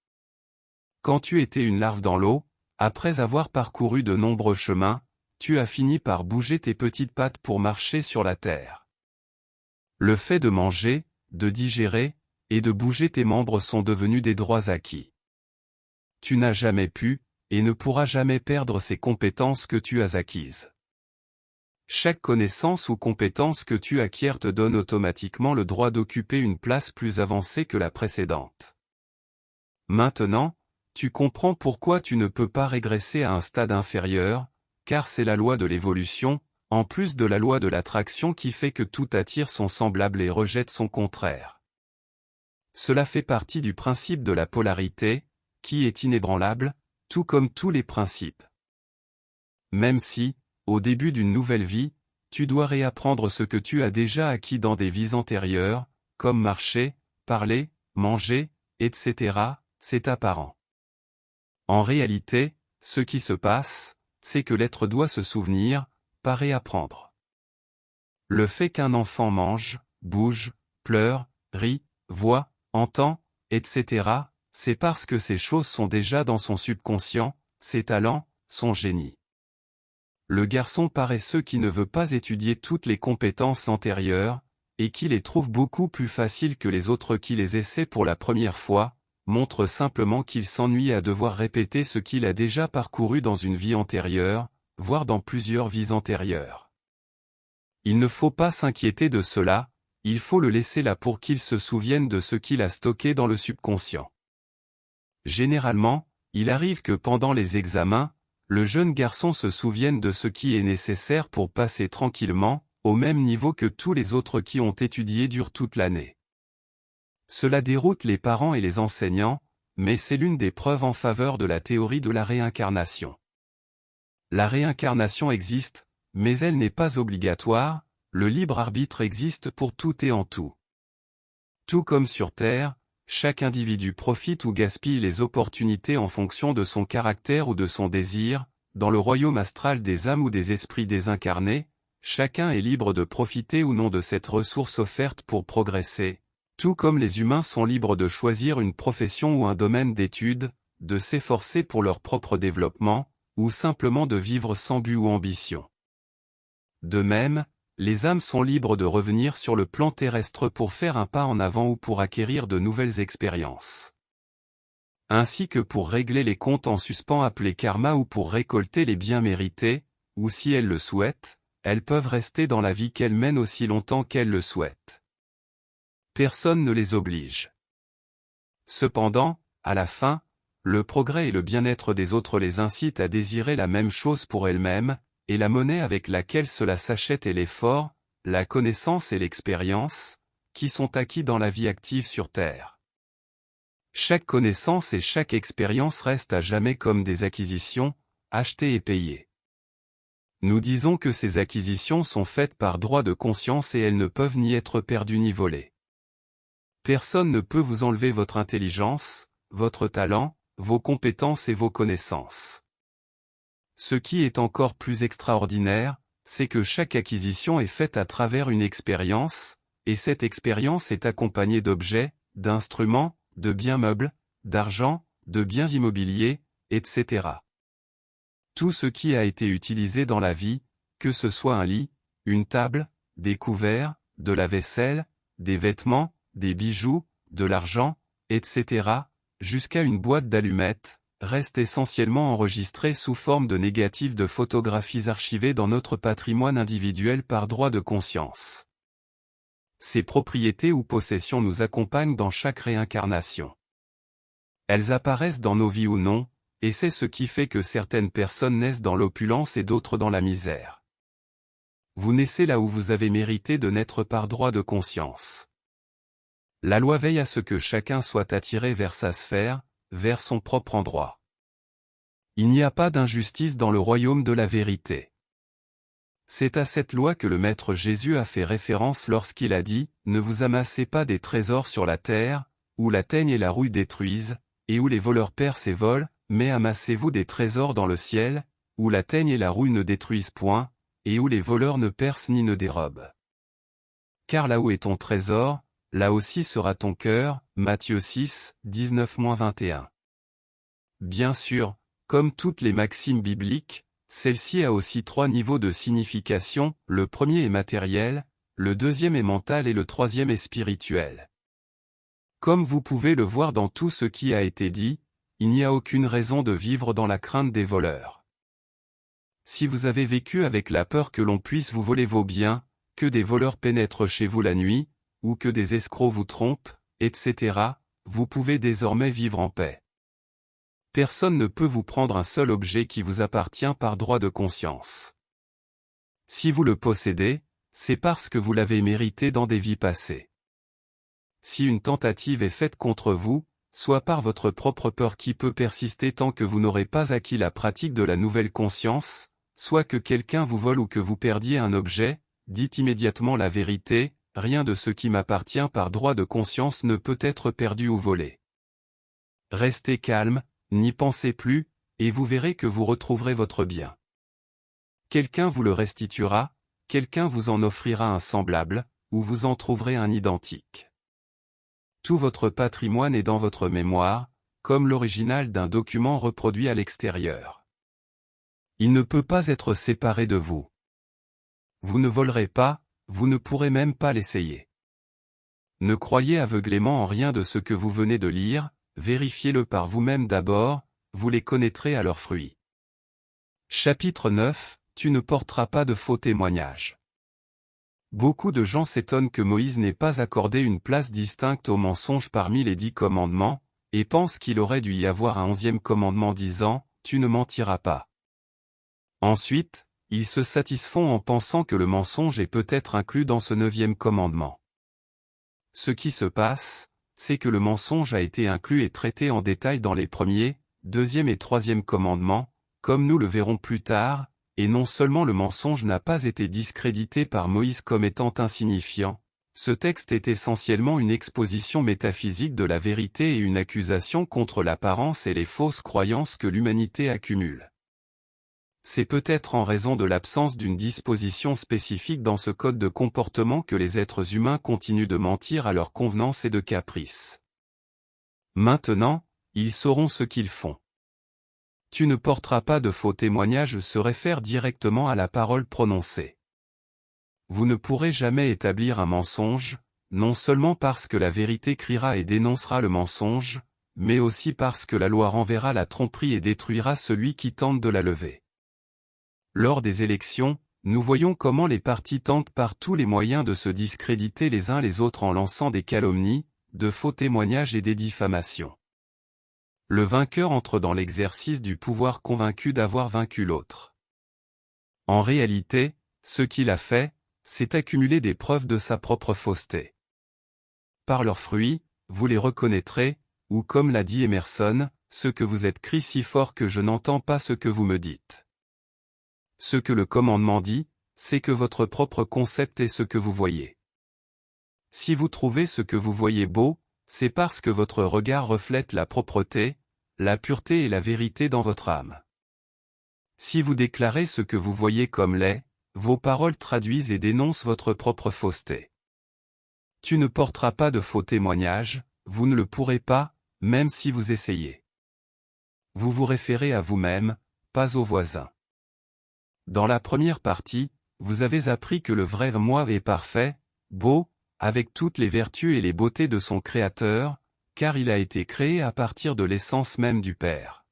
Quand tu étais une larve dans l'eau, après avoir parcouru de nombreux chemins, tu as fini par bouger tes petites pattes pour marcher sur la terre. Le fait de manger, de digérer, et de bouger tes membres sont devenus des droits acquis. Tu n'as jamais pu, et ne pourras jamais perdre ces compétences que tu as acquises. Chaque connaissance ou compétence que tu acquiers te donne automatiquement le droit d'occuper une place plus avancée que la précédente. Maintenant, tu comprends pourquoi tu ne peux pas régresser à un stade inférieur, car c'est la loi de l'évolution, en plus de la loi de l'attraction qui fait que tout attire son semblable et rejette son contraire. Cela fait partie du principe de la polarité, qui est inébranlable, tout comme tous les principes. Même si, au début d'une nouvelle vie, tu dois réapprendre ce que tu as déjà acquis dans des vies antérieures, comme marcher, parler, manger, etc., c'est apparent. En réalité, ce qui se passe, c'est que l'être doit se souvenir, pas réapprendre. Le fait qu'un enfant mange, bouge, pleure, rit, voit, entend, etc., c'est parce que ces choses sont déjà dans son subconscient, ses talents, son génie. Le garçon paresseux qui ne veut pas étudier toutes les compétences antérieures, et qui les trouve beaucoup plus faciles que les autres qui les essaient pour la première fois, montre simplement qu'il s'ennuie à devoir répéter ce qu'il a déjà parcouru dans une vie antérieure, voire dans plusieurs vies antérieures. Il ne faut pas s'inquiéter de cela, il faut le laisser là pour qu'il se souvienne de ce qu'il a stocké dans le subconscient. Généralement, il arrive que pendant les examens, le jeune garçon se souvienne de ce qui est nécessaire pour passer tranquillement, au même niveau que tous les autres qui ont étudié durant toute l'année. Cela déroute les parents et les enseignants, mais c'est l'une des preuves en faveur de la théorie de la réincarnation. La réincarnation existe, mais elle n'est pas obligatoire, le libre arbitre existe pour tout et en tout. Tout comme sur Terre, chaque individu profite ou gaspille les opportunités en fonction de son caractère ou de son désir, dans le royaume astral des âmes ou des esprits désincarnés, chacun est libre de profiter ou non de cette ressource offerte pour progresser, tout comme les humains sont libres de choisir une profession ou un domaine d'étude, de s'efforcer pour leur propre développement, ou simplement de vivre sans but ou ambition. De même, les âmes sont libres de revenir sur le plan terrestre pour faire un pas en avant ou pour acquérir de nouvelles expériences. ainsi que pour régler les comptes en suspens appelés karma ou pour récolter les biens mérités, ou si elles le souhaitent, elles peuvent rester dans la vie qu'elles mènent aussi longtemps qu'elles le souhaitent. Personne ne les oblige. Cependant, à la fin, le progrès et le bien-être des autres les incitent à désirer la même chose pour elles-mêmes, et la monnaie avec laquelle cela s'achète est l'effort, la connaissance et l'expérience, qui sont acquis dans la vie active sur Terre. Chaque connaissance et chaque expérience restent à jamais comme des acquisitions, achetées et payées. Nous disons que ces acquisitions sont faites par droit de conscience et elles ne peuvent ni être perdues ni volées. Personne ne peut vous enlever votre intelligence, votre talent, vos compétences et vos connaissances. Ce qui est encore plus extraordinaire, c'est que chaque acquisition est faite à travers une expérience, et cette expérience est accompagnée d'objets, d'instruments, de biens meubles, d'argent, de biens immobiliers, etc. Tout ce qui a été utilisé dans la vie, que ce soit un lit, une table, des couverts, de la vaisselle, des vêtements, des bijoux, de l'argent, etc., jusqu'à une boîte d'allumettes, reste essentiellement enregistré sous forme de négatifs de photographies archivées dans notre patrimoine individuel par droit de conscience. Ces propriétés ou possessions nous accompagnent dans chaque réincarnation. Elles apparaissent dans nos vies ou non, et c'est ce qui fait que certaines personnes naissent dans l'opulence et d'autres dans la misère. Vous naissez là où vous avez mérité de naître par droit de conscience. La loi veille à ce que chacun soit attiré vers sa sphère, vers son propre endroit. Il n'y a pas d'injustice dans le royaume de la vérité. C'est à cette loi que le Maître Jésus a fait référence lorsqu'il a dit « Ne vous amassez pas des trésors sur la terre, où la teigne et la rouille détruisent, et où les voleurs percent et volent, mais amassez-vous des trésors dans le ciel, où la teigne et la rouille ne détruisent point, et où les voleurs ne percent ni ne dérobent. Car là où est ton trésor, là aussi sera ton cœur. » Matthieu 6, 19-21. Bien sûr, comme toutes les maximes bibliques, celle-ci a aussi 3 niveaux de signification, le premier est matériel, le deuxième est mental et le troisième est spirituel. Comme vous pouvez le voir dans tout ce qui a été dit, il n'y a aucune raison de vivre dans la crainte des voleurs. Si vous avez vécu avec la peur que l'on puisse vous voler vos biens, que des voleurs pénètrent chez vous la nuit, ou que des escrocs vous trompent, etc., vous pouvez désormais vivre en paix. Personne ne peut vous prendre un seul objet qui vous appartient par droit de conscience. Si vous le possédez, c'est parce que vous l'avez mérité dans des vies passées. Si une tentative est faite contre vous, soit par votre propre peur qui peut persister tant que vous n'aurez pas acquis la pratique de la nouvelle conscience, soit que quelqu'un vous vole ou que vous perdiez un objet, dites immédiatement la vérité, rien de ce qui m'appartient par droit de conscience ne peut être perdu ou volé. Restez calme, n'y pensez plus, et vous verrez que vous retrouverez votre bien. Quelqu'un vous le restituera, quelqu'un vous en offrira un semblable, ou vous en trouverez un identique. Tout votre patrimoine est dans votre mémoire, comme l'original d'un document reproduit à l'extérieur. Il ne peut pas être séparé de vous. Vous ne volerez pas, vous ne pourrez même pas l'essayer. Ne croyez aveuglément en rien de ce que vous venez de lire, vérifiez-le par vous-même d'abord, vous les connaîtrez à leurs fruits. Chapitre 9, Tu ne porteras pas de faux témoignages. Beaucoup de gens s'étonnent que Moïse n'ait pas accordé une place distincte au mensonge parmi les 10 commandements, et pensent qu'il aurait dû y avoir un 11e commandement disant « Tu ne mentiras pas ». Ensuite, ils se satisfont en pensant que le mensonge est peut-être inclus dans ce 9e commandement. Ce qui se passe, c'est que le mensonge a été inclus et traité en détail dans les 1er, 2e et 3e commandements, comme nous le verrons plus tard, et non seulement le mensonge n'a pas été discrédité par Moïse comme étant insignifiant, ce texte est essentiellement une exposition métaphysique de la vérité et une accusation contre l'apparence et les fausses croyances que l'humanité accumule. C'est peut-être en raison de l'absence d'une disposition spécifique dans ce code de comportement que les êtres humains continuent de mentir à leur convenance et de caprice. Maintenant, ils sauront ce qu'ils font. Tu ne porteras pas de faux témoignages se réfère directement à la parole prononcée. Vous ne pourrez jamais établir un mensonge, non seulement parce que la vérité criera et dénoncera le mensonge, mais aussi parce que la loi renverra la tromperie et détruira celui qui tente de la lever. Lors des élections, nous voyons comment les partis tentent par tous les moyens de se discréditer les uns les autres en lançant des calomnies, de faux témoignages et des diffamations. Le vainqueur entre dans l'exercice du pouvoir convaincu d'avoir vaincu l'autre. En réalité, ce qu'il a fait, c'est accumuler des preuves de sa propre fausseté. Par leurs fruits, vous les reconnaîtrez, ou comme l'a dit Emerson, ce que vous êtes crie si fort que je n'entends pas ce que vous me dites. Ce que le commandement dit, c'est que votre propre concept est ce que vous voyez. Si vous trouvez ce que vous voyez beau, c'est parce que votre regard reflète la propreté, la pureté et la vérité dans votre âme. Si vous déclarez ce que vous voyez comme laid, vos paroles traduisent et dénoncent votre propre fausseté. Tu ne porteras pas de faux témoignages, vous ne le pourrez pas, même si vous essayez. Vous vous référez à vous-même, pas aux voisins. Dans la première partie, vous avez appris que le vrai moi est parfait, beau, avec toutes les vertus et les beautés de son Créateur, car il a été créé à partir de l'essence même du Père.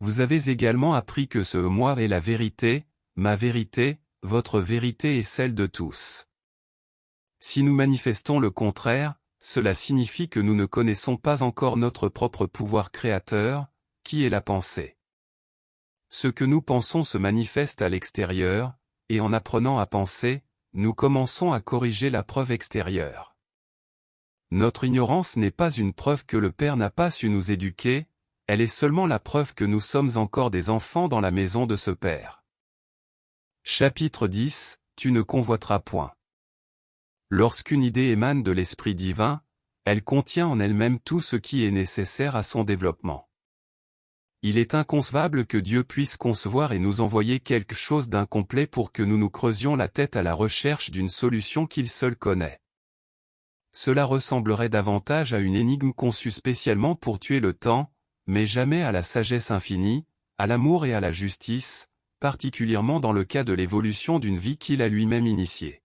Vous avez également appris que ce moi est la vérité, ma vérité, votre vérité et celle de tous. Si nous manifestons le contraire, cela signifie que nous ne connaissons pas encore notre propre pouvoir créateur, qui est la pensée. Ce que nous pensons se manifeste à l'extérieur, et en apprenant à penser, nous commençons à corriger la preuve extérieure. Notre ignorance n'est pas une preuve que le Père n'a pas su nous éduquer, elle est seulement la preuve que nous sommes encore des enfants dans la maison de ce Père. Chapitre 10, Tu ne convoiteras point. Lorsqu'une idée émane de l'Esprit divin, elle contient en elle-même tout ce qui est nécessaire à son développement. Il est inconcevable que Dieu puisse concevoir et nous envoyer quelque chose d'incomplet pour que nous nous creusions la tête à la recherche d'une solution qu'il seul connaît. Cela ressemblerait davantage à une énigme conçue spécialement pour tuer le temps, mais jamais à la sagesse infinie, à l'amour et à la justice, particulièrement dans le cas de l'évolution d'une vie qu'il a lui-même initiée.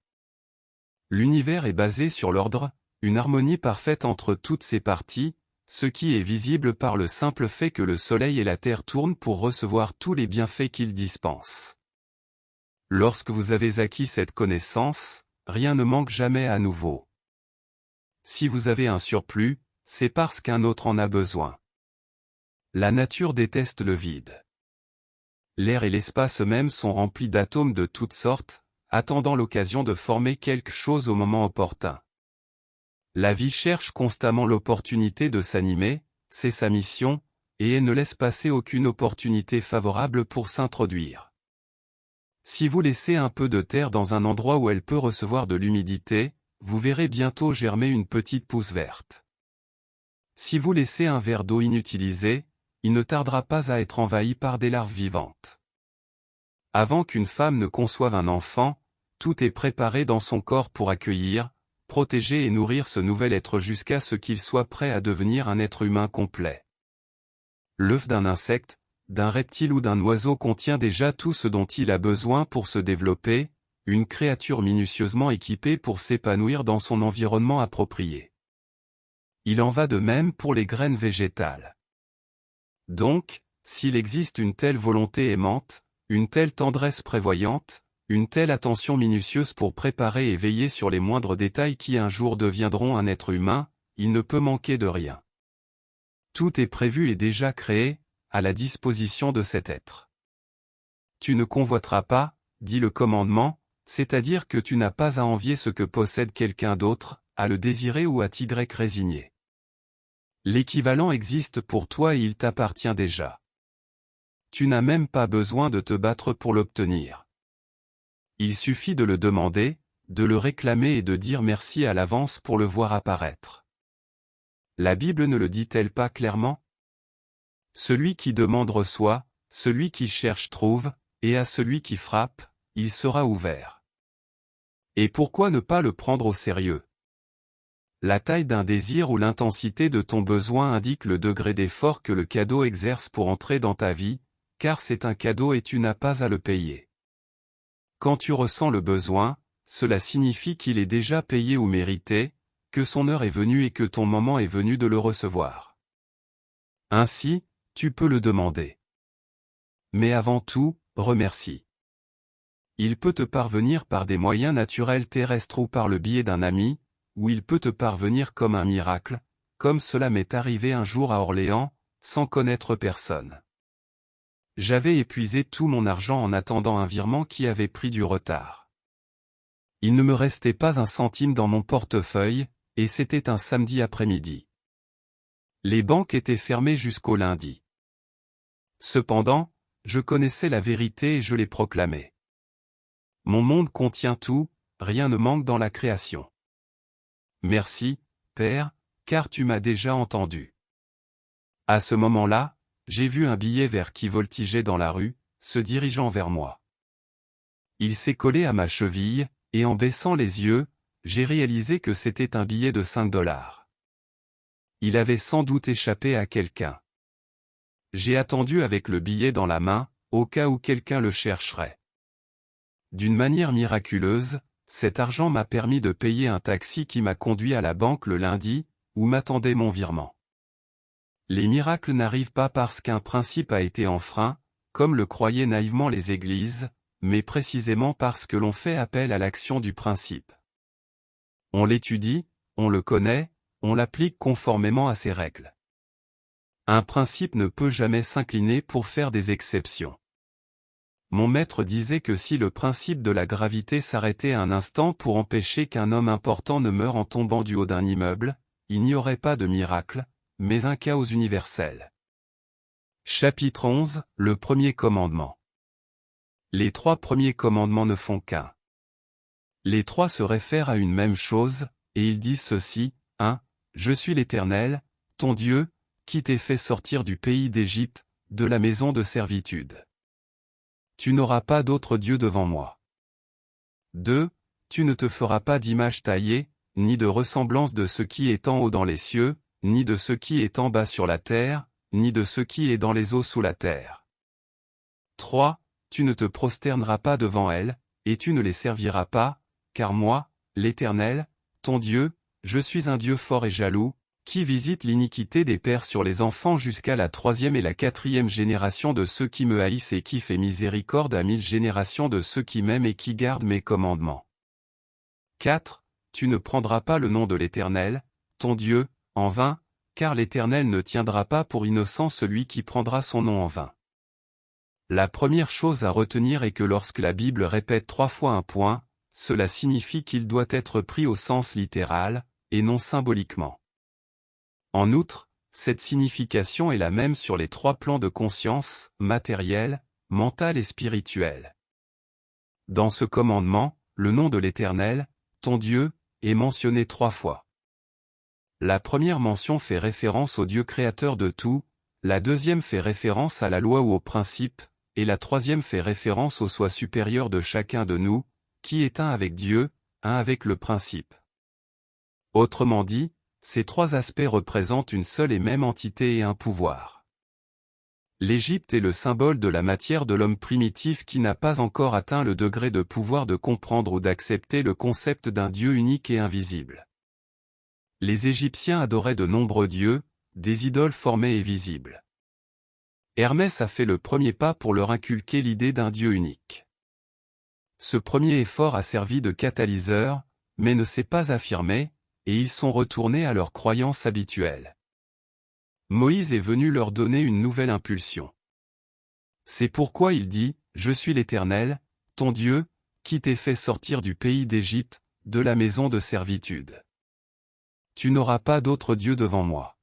L'univers est basé sur l'ordre, une harmonie parfaite entre toutes ses parties, ce qui est visible par le simple fait que le soleil et la terre tournent pour recevoir tous les bienfaits qu'ils dispensent. Lorsque vous avez acquis cette connaissance, rien ne manque jamais à nouveau. Si vous avez un surplus, c'est parce qu'un autre en a besoin. La nature déteste le vide. L'air et l'espace eux-mêmes sont remplis d'atomes de toutes sortes, attendant l'occasion de former quelque chose au moment opportun. La vie cherche constamment l'opportunité de s'animer, c'est sa mission, et elle ne laisse passer aucune opportunité favorable pour s'introduire. Si vous laissez un peu de terre dans un endroit où elle peut recevoir de l'humidité, vous verrez bientôt germer une petite pousse verte. Si vous laissez un verre d'eau inutilisé, il ne tardera pas à être envahi par des larves vivantes. Avant qu'une femme ne conçoive un enfant, tout est préparé dans son corps pour accueillir, protéger et nourrir ce nouvel être jusqu'à ce qu'il soit prêt à devenir un être humain complet. L'œuf d'un insecte, d'un reptile ou d'un oiseau contient déjà tout ce dont il a besoin pour se développer, une créature minutieusement équipée pour s'épanouir dans son environnement approprié. Il en va de même pour les graines végétales. Donc, s'il existe une telle volonté aimante, une telle tendresse prévoyante, une telle attention minutieuse pour préparer et veiller sur les moindres détails qui un jour deviendront un être humain, il ne peut manquer de rien. Tout est prévu et déjà créé, à la disposition de cet être. Tu ne convoiteras pas, dit le commandement, c'est-à-dire que tu n'as pas à envier ce que possède quelqu'un d'autre, à le désirer ou à t'y résigner. L'équivalent existe pour toi et il t'appartient déjà. Tu n'as même pas besoin de te battre pour l'obtenir. Il suffit de le demander, de le réclamer et de dire merci à l'avance pour le voir apparaître. La Bible ne le dit-elle pas clairement? Celui qui demande reçoit, celui qui cherche trouve, et à celui qui frappe, il sera ouvert. Et pourquoi ne pas le prendre au sérieux? La taille d'un désir ou l'intensité de ton besoin indique le degré d'effort que le cadeau exerce pour entrer dans ta vie, car c'est un cadeau et tu n'as pas à le payer. Quand tu ressens le besoin, cela signifie qu'il est déjà payé ou mérité, que son heure est venue et que ton moment est venu de le recevoir. Ainsi, tu peux le demander. Mais avant tout, remercie. Il peut te parvenir par des moyens naturels terrestres ou par le biais d'un ami, ou il peut te parvenir comme un miracle, comme cela m'est arrivé un jour à Orléans, sans connaître personne. J'avais épuisé tout mon argent en attendant un virement qui avait pris du retard. Il ne me restait pas un centime dans mon portefeuille, et c'était un samedi après-midi. Les banques étaient fermées jusqu'au lundi. Cependant, je connaissais la vérité et je l'ai proclamée. Mon monde contient tout, rien ne manque dans la création. Merci, Père, car tu m'as déjà entendu. À ce moment-là, j'ai vu un billet vert qui voltigeait dans la rue, se dirigeant vers moi. Il s'est collé à ma cheville, et en baissant les yeux, j'ai réalisé que c'était un billet de 5 $. Il avait sans doute échappé à quelqu'un. J'ai attendu avec le billet dans la main, au cas où quelqu'un le chercherait. D'une manière miraculeuse, cet argent m'a permis de payer un taxi qui m'a conduit à la banque le lundi, où m'attendait mon virement. Les miracles n'arrivent pas parce qu'un principe a été enfreint, comme le croyaient naïvement les églises, mais précisément parce que l'on fait appel à l'action du principe. On l'étudie, on le connaît, on l'applique conformément à ses règles. Un principe ne peut jamais s'incliner pour faire des exceptions. Mon maître disait que si le principe de la gravité s'arrêtait un instant pour empêcher qu'un homme important ne meure en tombant du haut d'un immeuble, il n'y aurait pas de miracle, mais un chaos universel. Chapitre 11, le premier commandement. Les 3 premiers commandements ne font qu'un. Les 3 se réfèrent à une même chose, et ils disent ceci, 1. Je suis l'Éternel, ton Dieu, qui t'ai fait sortir du pays d'Égypte, de la maison de servitude. Tu n'auras pas d'autre Dieu devant moi. 2. Tu ne te feras pas d'image taillée, ni de ressemblance de ce qui est en haut dans les cieux, ni de ce qui est en bas sur la terre, ni de ce qui est dans les eaux sous la terre. 3. Tu ne te prosterneras pas devant elles, et tu ne les serviras pas, car moi, l'Éternel, ton Dieu, je suis un Dieu fort et jaloux, qui visite l'iniquité des pères sur les enfants jusqu'à la 3e et la 4e génération de ceux qui me haïssent et qui fait miséricorde à 1000 générations de ceux qui m'aiment et qui gardent mes commandements. 4. Tu ne prendras pas le nom de l'Éternel, ton Dieu, en vain, car l'Éternel ne tiendra pas pour innocent celui qui prendra son nom en vain. La première chose à retenir est que lorsque la Bible répète 3 fois un point, cela signifie qu'il doit être pris au sens littéral, et non symboliquement. En outre, cette signification est la même sur les 3 plans de conscience, matériel, mental et spirituel. Dans ce commandement, le nom de l'Éternel, ton Dieu, est mentionné 3 fois. La première mention fait référence au Dieu créateur de tout, la deuxième fait référence à la loi ou au principe, et la troisième fait référence au soi supérieur de chacun de nous, qui est un avec Dieu, un avec le principe. Autrement dit, ces 3 aspects représentent une seule et même entité et un pouvoir. L'Égypte est le symbole de la matière de l'homme primitif qui n'a pas encore atteint le degré de pouvoir de comprendre ou d'accepter le concept d'un Dieu unique et invisible. Les Égyptiens adoraient de nombreux dieux, des idoles formées et visibles. Hermès a fait le premier pas pour leur inculquer l'idée d'un Dieu unique. Ce premier effort a servi de catalyseur, mais ne s'est pas affirmé, et ils sont retournés à leurs croyances habituelles. Moïse est venu leur donner une nouvelle impulsion. C'est pourquoi il dit, « Je suis l'Éternel, ton Dieu, qui t'ai fait sortir du pays d'Égypte, de la maison de servitude. Tu n'auras pas d'autre Dieu devant moi. »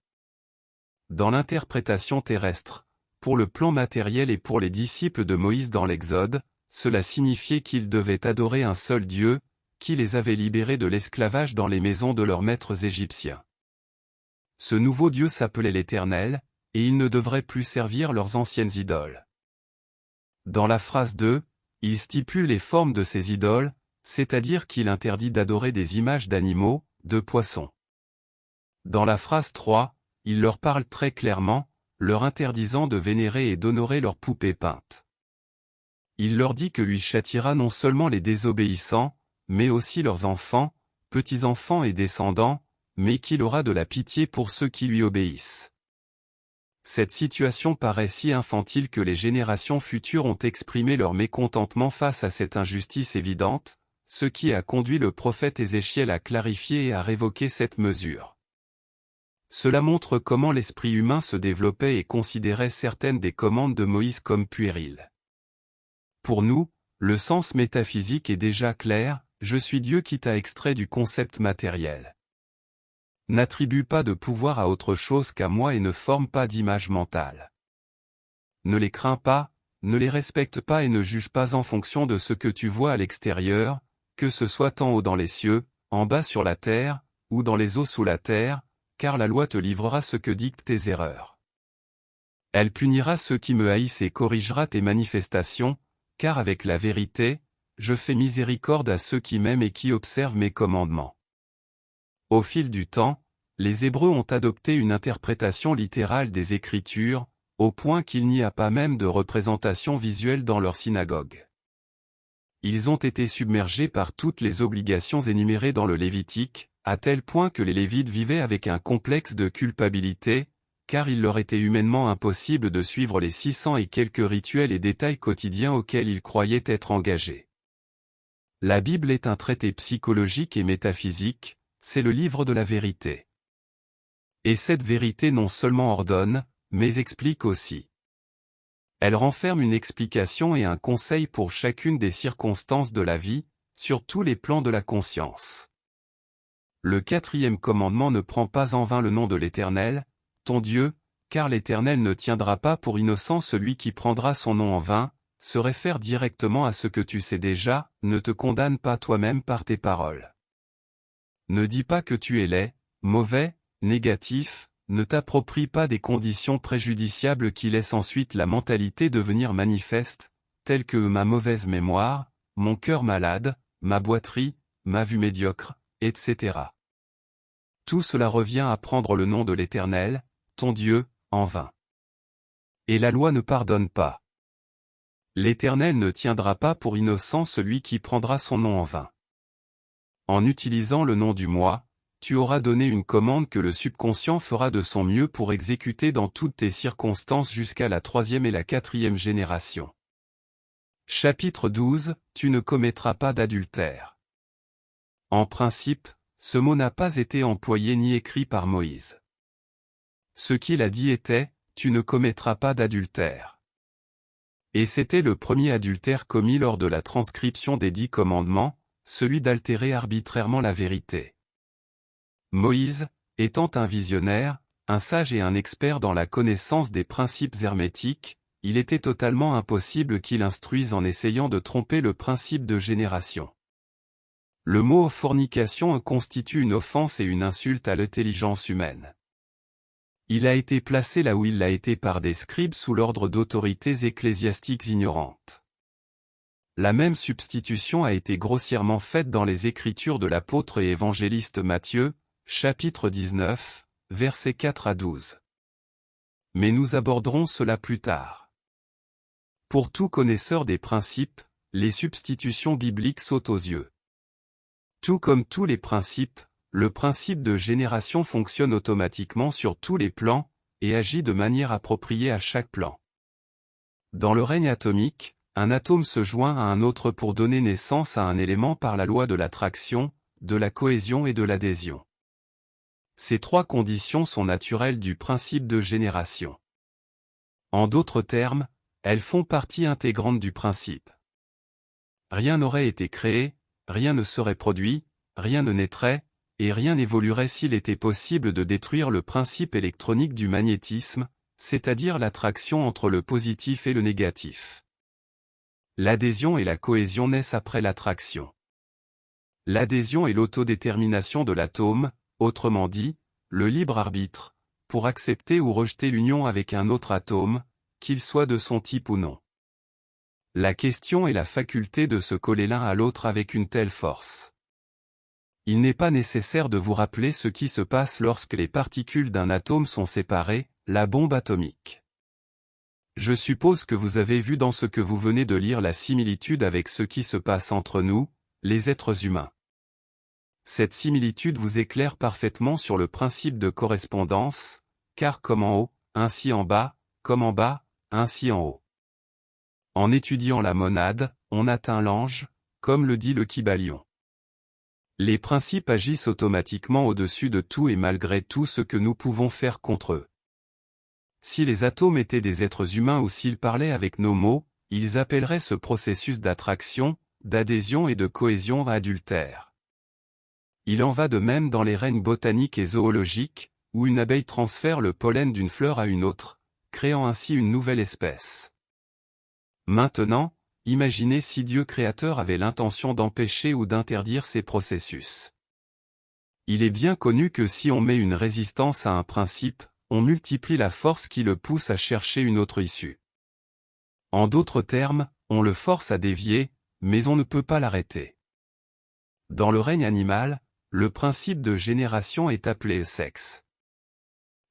Dans l'interprétation terrestre, pour le plan matériel et pour les disciples de Moïse dans l'Exode, cela signifiait qu'ils devaient adorer un seul Dieu, qui les avait libérés de l'esclavage dans les maisons de leurs maîtres égyptiens. Ce nouveau Dieu s'appelait l'Éternel, et il ne devrait plus servir leurs anciennes idoles. Dans la phrase 2, il stipule les formes de ces idoles, c'est-à-dire qu'il interdit d'adorer des images d'animaux, de poissons. Dans la phrase 3, il leur parle très clairement, leur interdisant de vénérer et d'honorer leurs poupées peintes. Il leur dit que lui châtiera non seulement les désobéissants, mais aussi leurs enfants, petits-enfants et descendants, mais qu'il aura de la pitié pour ceux qui lui obéissent. Cette situation paraît si infantile que les générations futures ont exprimé leur mécontentement face à cette injustice évidente, ce qui a conduit le prophète Ézéchiel à clarifier et à révoquer cette mesure. Cela montre comment l'esprit humain se développait et considérait certaines des commandes de Moïse comme puériles. Pour nous, le sens métaphysique est déjà clair, je suis Dieu qui t'a extrait du concept matériel. N'attribue pas de pouvoir à autre chose qu'à moi et ne forme pas d'image mentale. Ne les crains pas, ne les respecte pas et ne juge pas en fonction de ce que tu vois à l'extérieur, que ce soit en haut dans les cieux, en bas sur la terre, ou dans les eaux sous la terre, car la loi te livrera ce que dictent tes erreurs. Elle punira ceux qui me haïssent et corrigera tes manifestations, car avec la vérité, je fais miséricorde à ceux qui m'aiment et qui observent mes commandements. Au fil du temps, les Hébreux ont adopté une interprétation littérale des Écritures, au point qu'il n'y a pas même de représentation visuelle dans leur synagogue. Ils ont été submergés par toutes les obligations énumérées dans le Lévitique, à tel point que les Lévites vivaient avec un complexe de culpabilité, car il leur était humainement impossible de suivre les 600 et quelques rituels et détails quotidiens auxquels ils croyaient être engagés. La Bible est un traité psychologique et métaphysique, c'est le livre de la vérité. Et cette vérité non seulement ordonne, mais explique aussi. Elle renferme une explication et un conseil pour chacune des circonstances de la vie, sur tous les plans de la conscience. Le 4e commandement ne prend pas en vain le nom de l'Éternel, ton Dieu, car l'Éternel ne tiendra pas pour innocent celui qui prendra son nom en vain, se réfère directement à ce que tu sais déjà, ne te condamne pas toi-même par tes paroles. Ne dis pas que tu es laid, mauvais, négatif, ne t'approprie pas des conditions préjudiciables qui laissent ensuite la mentalité devenir manifeste, telles que ma mauvaise mémoire, mon cœur malade, ma boiterie, ma vue médiocre, etc. Tout cela revient à prendre le nom de l'Éternel, ton Dieu, en vain. Et la loi ne pardonne pas. L'Éternel ne tiendra pas pour innocent celui qui prendra son nom en vain. En utilisant le nom du moi, tu auras donné une commande que le subconscient fera de son mieux pour exécuter dans toutes tes circonstances jusqu'à la 3e et la 4e génération. Chapitre 12, tu ne commettras pas d'adultère. En principe, ce mot n'a pas été employé ni écrit par Moïse. Ce qu'il a dit était, tu ne commettras pas d'adultère. Et c'était le premier adultère commis lors de la transcription des 10 commandements, celui d'altérer arbitrairement la vérité. Moïse, étant un visionnaire, un sage et un expert dans la connaissance des principes hermétiques, il était totalement impossible qu'il instruise en essayant de tromper le principe de génération. Le mot fornication constitue une offense et une insulte à l'intelligence humaine. Il a été placé là où il l'a été par des scribes sous l'ordre d'autorités ecclésiastiques ignorantes. La même substitution a été grossièrement faite dans les écritures de l'apôtre et évangéliste Matthieu, chapitre 19, versets 4 à 12. Mais nous aborderons cela plus tard. Pour tout connaisseur des principes, les substitutions bibliques sautent aux yeux. Tout comme tous les principes, le principe de génération fonctionne automatiquement sur tous les plans, et agit de manière appropriée à chaque plan. Dans le règne atomique, un atome se joint à un autre pour donner naissance à un élément par la loi de l'attraction, de la cohésion et de l'adhésion. Ces 3 conditions sont naturelles du principe de génération. En d'autres termes, elles font partie intégrante du principe. Rien n'aurait été créé, rien ne serait produit, rien ne naîtrait, et rien n'évoluerait s'il était possible de détruire le principe électronique du magnétisme, c'est-à-dire l'attraction entre le positif et le négatif. L'adhésion et la cohésion naissent après l'attraction. L'adhésion est l'autodétermination de l'atome, autrement dit, le libre arbitre, pour accepter ou rejeter l'union avec un autre atome, qu'il soit de son type ou non. La question est la faculté de se coller l'un à l'autre avec une telle force. Il n'est pas nécessaire de vous rappeler ce qui se passe lorsque les particules d'un atome sont séparées, la bombe atomique. Je suppose que vous avez vu dans ce que vous venez de lire la similitude avec ce qui se passe entre nous, les êtres humains. Cette similitude vous éclaire parfaitement sur le principe de correspondance, car comme en haut, ainsi en bas, ainsi en haut. En étudiant la monade, on atteint l'ange, comme le dit le Kybalion. Les principes agissent automatiquement au-dessus de tout et malgré tout ce que nous pouvons faire contre eux. Si les atomes étaient des êtres humains ou s'ils parlaient avec nos mots, ils appelleraient ce processus d'attraction, d'adhésion et de cohésion adultère. Il en va de même dans les règnes botaniques et zoologiques, où une abeille transfère le pollen d'une fleur à une autre, créant ainsi une nouvelle espèce. Maintenant, imaginez si Dieu créateur avait l'intention d'empêcher ou d'interdire ces processus. Il est bien connu que si on met une résistance à un principe, on multiplie la force qui le pousse à chercher une autre issue. En d'autres termes, on le force à dévier, mais on ne peut pas l'arrêter. Dans le règne animal, le principe de génération est appelé sexe.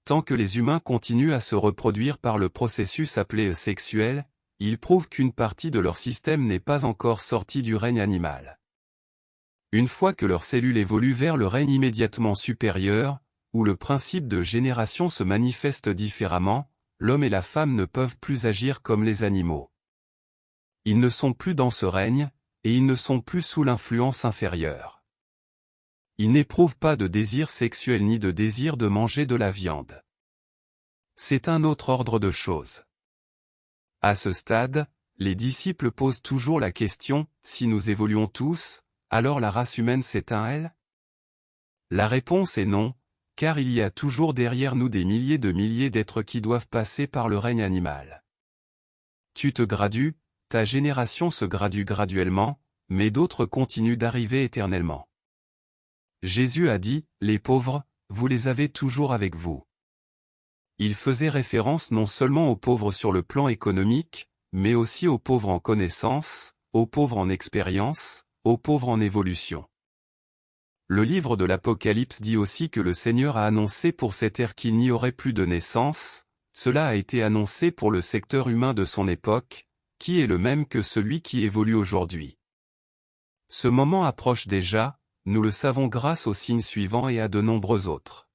Tant que les humains continuent à se reproduire par le processus appelé sexuel, ils prouvent qu'une partie de leur système n'est pas encore sortie du règne animal. Une fois que leurs cellules évoluent vers le règne immédiatement supérieur, où le principe de génération se manifeste différemment, l'homme et la femme ne peuvent plus agir comme les animaux. Ils ne sont plus dans ce règne, et ils ne sont plus sous l'influence inférieure. Ils n'éprouvent pas de désir sexuel ni de désir de manger de la viande. C'est un autre ordre de choses. À ce stade, les disciples posent toujours la question, si nous évoluons tous, alors la race humaine s'éteint-elle? La réponse est non, car il y a toujours derrière nous des milliers de milliers d'êtres qui doivent passer par le règne animal. Tu te gradues, ta génération se gradue graduellement, mais d'autres continuent d'arriver éternellement. Jésus a dit, les pauvres, vous les avez toujours avec vous. Il faisait référence non seulement aux pauvres sur le plan économique, mais aussi aux pauvres en connaissance, aux pauvres en expérience, aux pauvres en évolution. Le livre de l'Apocalypse dit aussi que le Seigneur a annoncé pour cette ère qu'il n'y aurait plus de naissance, cela a été annoncé pour le secteur humain de son époque, qui est le même que celui qui évolue aujourd'hui. Ce moment approche déjà, nous le savons grâce aux signes suivants et à de nombreux autres.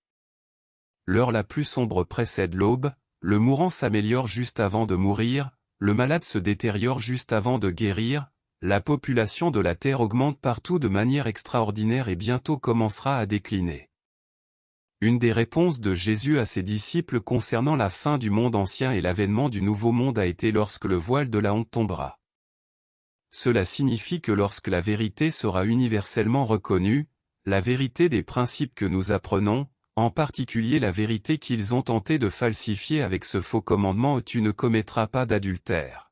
L'heure la plus sombre précède l'aube, le mourant s'améliore juste avant de mourir, le malade se détériore juste avant de guérir, la population de la Terre augmente partout de manière extraordinaire et bientôt commencera à décliner. Une des réponses de Jésus à ses disciples concernant la fin du monde ancien et l'avènement du nouveau monde a été lorsque le voile de la honte tombera. Cela signifie que lorsque la vérité sera universellement reconnue, la vérité des principes que nous apprenons, en particulier la vérité qu'ils ont tenté de falsifier avec ce faux commandement « Tu ne commettras pas d'adultère ».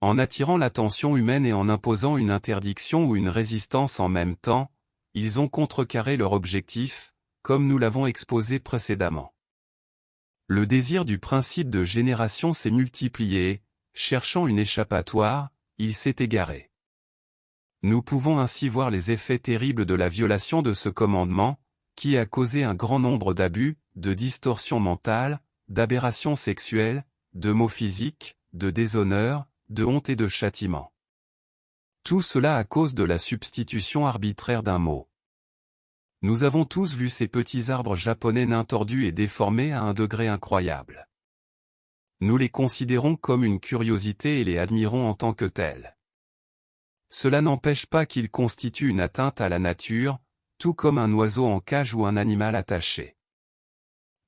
En attirant l'attention humaine et en imposant une interdiction ou une résistance en même temps, ils ont contrecarré leur objectif, comme nous l'avons exposé précédemment. Le désir du principe de génération s'est multiplié, cherchant une échappatoire, il s'est égaré. Nous pouvons ainsi voir les effets terribles de la violation de ce commandement, qui a causé un grand nombre d'abus, de distorsions mentales, d'aberrations sexuelles, de maux physiques, de déshonneur, de honte et de châtiment. Tout cela à cause de la substitution arbitraire d'un mot. Nous avons tous vu ces petits arbres japonais nains tordus et déformés à un degré incroyable. Nous les considérons comme une curiosité et les admirons en tant que tels. Cela n'empêche pas qu'ils constituent une atteinte à la nature, tout comme un oiseau en cage ou un animal attaché.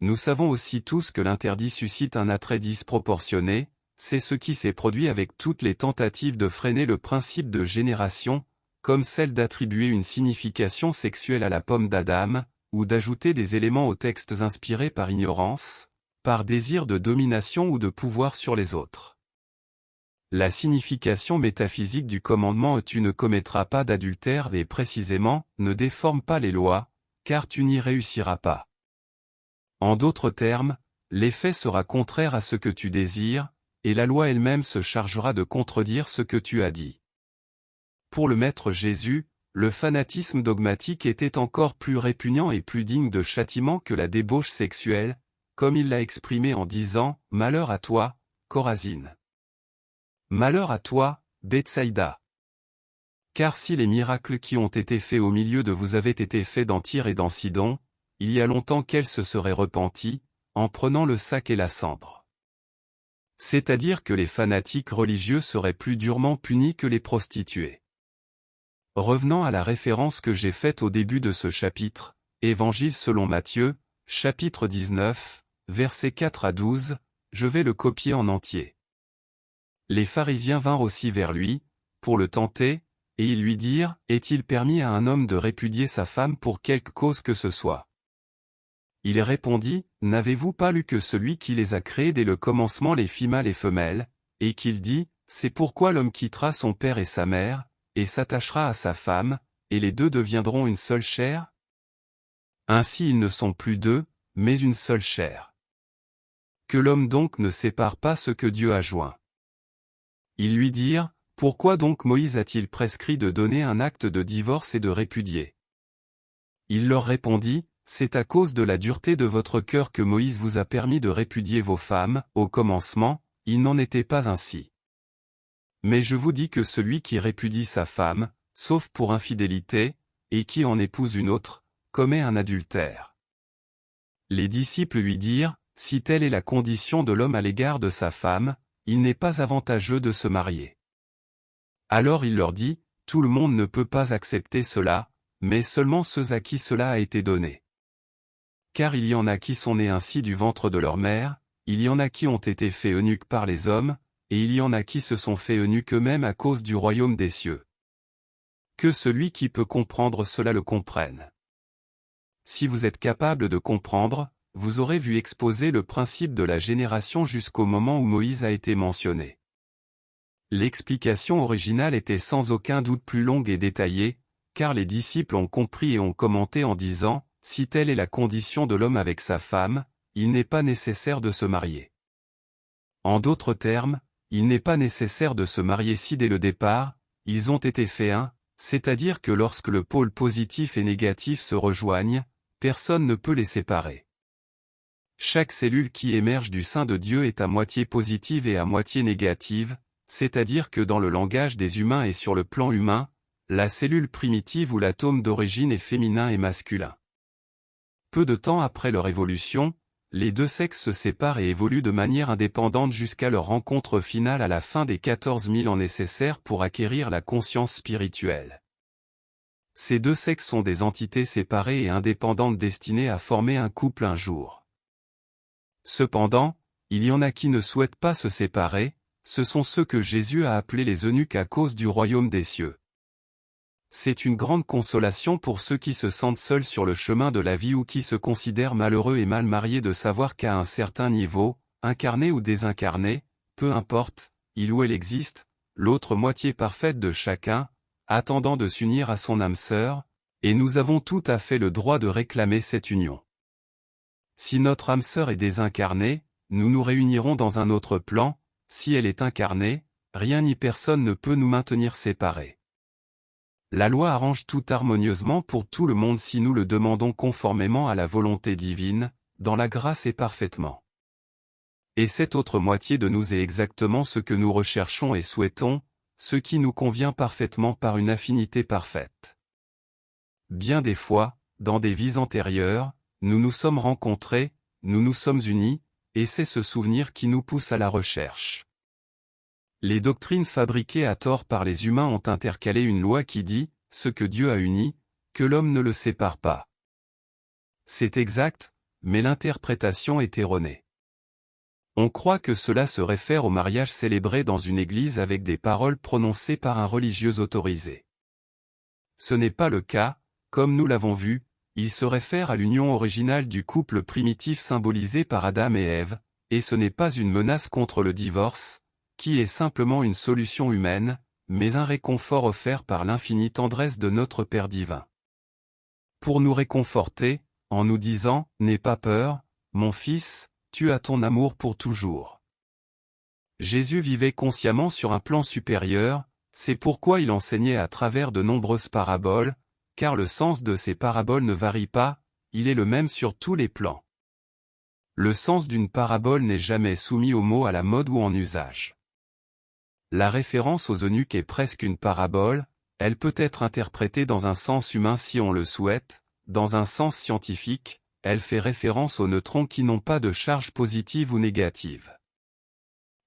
Nous savons aussi tous que l'interdit suscite un attrait disproportionné, c'est ce qui s'est produit avec toutes les tentatives de freiner le principe de génération, comme celle d'attribuer une signification sexuelle à la pomme d'Adam, ou d'ajouter des éléments aux textes inspirés par ignorance, par désir de domination ou de pouvoir sur les autres. La signification métaphysique du commandement « Tu ne commettras pas d'adultère » est précisément « Ne déforme pas les lois, car tu n'y réussiras pas ». En d'autres termes, l'effet sera contraire à ce que tu désires, et la loi elle-même se chargera de contredire ce que tu as dit. Pour le Maître Jésus, le fanatisme dogmatique était encore plus répugnant et plus digne de châtiment que la débauche sexuelle, comme il l'a exprimé en disant « Malheur à toi, Chorazine. Malheur à toi, Bethsaïda. Car si les miracles qui ont été faits au milieu de vous avaient été faits dans Tyr et dans Sidon, il y a longtemps qu'elles se seraient repenties, en prenant le sac et la cendre. C'est-à-dire que les fanatiques religieux seraient plus durement punis que les prostituées. Revenant à la référence que j'ai faite au début de ce chapitre, Évangile selon Matthieu, chapitre 19, versets 4 à 12, je vais le copier en entier. Les pharisiens vinrent aussi vers lui, pour le tenter, et ils lui dirent, « Est-il permis à un homme de répudier sa femme pour quelque cause que ce soit ?» Il répondit, « N'avez-vous pas lu que celui qui les a créés dès le commencement les fit mâles et femelles, et qu'il dit, c'est pourquoi l'homme quittera son père et sa mère, et s'attachera à sa femme, et les deux deviendront une seule chair? Ainsi ils ne sont plus deux, mais une seule chair. Que l'homme donc ne sépare pas ce que Dieu a joint. » Ils lui dirent, « Pourquoi donc Moïse a-t-il prescrit de donner un acte de divorce et de répudier ?» Il leur répondit, « C'est à cause de la dureté de votre cœur que Moïse vous a permis de répudier vos femmes, au commencement, il n'en était pas ainsi. Mais je vous dis que celui qui répudie sa femme, sauf pour infidélité, et qui en épouse une autre, commet un adultère. » Les disciples lui dirent, « Si telle est la condition de l'homme à l'égard de sa femme, il n'est pas avantageux de se marier. » Alors il leur dit, « Tout le monde ne peut pas accepter cela, mais seulement ceux à qui cela a été donné. Car il y en a qui sont nés ainsi du ventre de leur mère, il y en a qui ont été faits eunuques par les hommes, et il y en a qui se sont faits eunuques eux-mêmes à cause du royaume des cieux. Que celui qui peut comprendre cela le comprenne. » Si vous êtes capable de comprendre, vous aurez vu exposer le principe de la génération jusqu'au moment où Moïse a été mentionné. L'explication originale était sans aucun doute plus longue et détaillée, car les disciples ont compris et ont commenté en disant, « Si telle est la condition de l'homme avec sa femme, il n'est pas nécessaire de se marier. » En d'autres termes, il n'est pas nécessaire de se marier si dès le départ, ils ont été faits un, c'est-à-dire que lorsque le pôle positif et négatif se rejoignent, personne ne peut les séparer. Chaque cellule qui émerge du sein de Dieu est à moitié positive et à moitié négative, c'est-à-dire que dans le langage des humains et sur le plan humain, la cellule primitive ou l'atome d'origine est féminin et masculin. Peu de temps après leur évolution, les deux sexes se séparent et évoluent de manière indépendante jusqu'à leur rencontre finale à la fin des 14 000 ans nécessaires pour acquérir la conscience spirituelle. Ces deux sexes sont des entités séparées et indépendantes destinées à former un couple un jour. Cependant, il y en a qui ne souhaitent pas se séparer, ce sont ceux que Jésus a appelés les eunuques à cause du royaume des cieux. C'est une grande consolation pour ceux qui se sentent seuls sur le chemin de la vie ou qui se considèrent malheureux et mal mariés de savoir qu'à un certain niveau, incarné ou désincarné, peu importe, il ou elle existe, l'autre moitié parfaite de chacun, attendant de s'unir à son âme sœur, et nous avons tout à fait le droit de réclamer cette union. Si notre âme sœur est désincarnée, nous nous réunirons dans un autre plan, si elle est incarnée, rien ni personne ne peut nous maintenir séparés. La loi arrange tout harmonieusement pour tout le monde si nous le demandons conformément à la volonté divine, dans la grâce et parfaitement. Et cette autre moitié de nous est exactement ce que nous recherchons et souhaitons, ce qui nous convient parfaitement par une affinité parfaite. Bien des fois, dans des vies antérieures, nous nous sommes rencontrés, nous nous sommes unis, et c'est ce souvenir qui nous pousse à la recherche. Les doctrines fabriquées à tort par les humains ont intercalé une loi qui dit, ce que Dieu a uni, que l'homme ne le sépare pas. C'est exact, mais l'interprétation est erronée. On croit que cela se réfère au mariage célébré dans une église avec des paroles prononcées par un religieux autorisé. Ce n'est pas le cas, comme nous l'avons vu, il se réfère à l'union originale du couple primitif symbolisé par Adam et Ève, et ce n'est pas une menace contre le divorce, qui est simplement une solution humaine, mais un réconfort offert par l'infinie tendresse de notre Père divin. Pour nous réconforter, en nous disant, « N'aie pas peur, mon fils, tu as ton amour pour toujours. » Jésus vivait consciemment sur un plan supérieur, c'est pourquoi il enseignait à travers de nombreuses paraboles, car le sens de ces paraboles ne varie pas, il est le même sur tous les plans. Le sens d'une parabole n'est jamais soumis aux mots à la mode ou en usage. La référence aux eunuques est presque une parabole, elle peut être interprétée dans un sens humain si on le souhaite, dans un sens scientifique, elle fait référence aux neutrons qui n'ont pas de charge positive ou négative.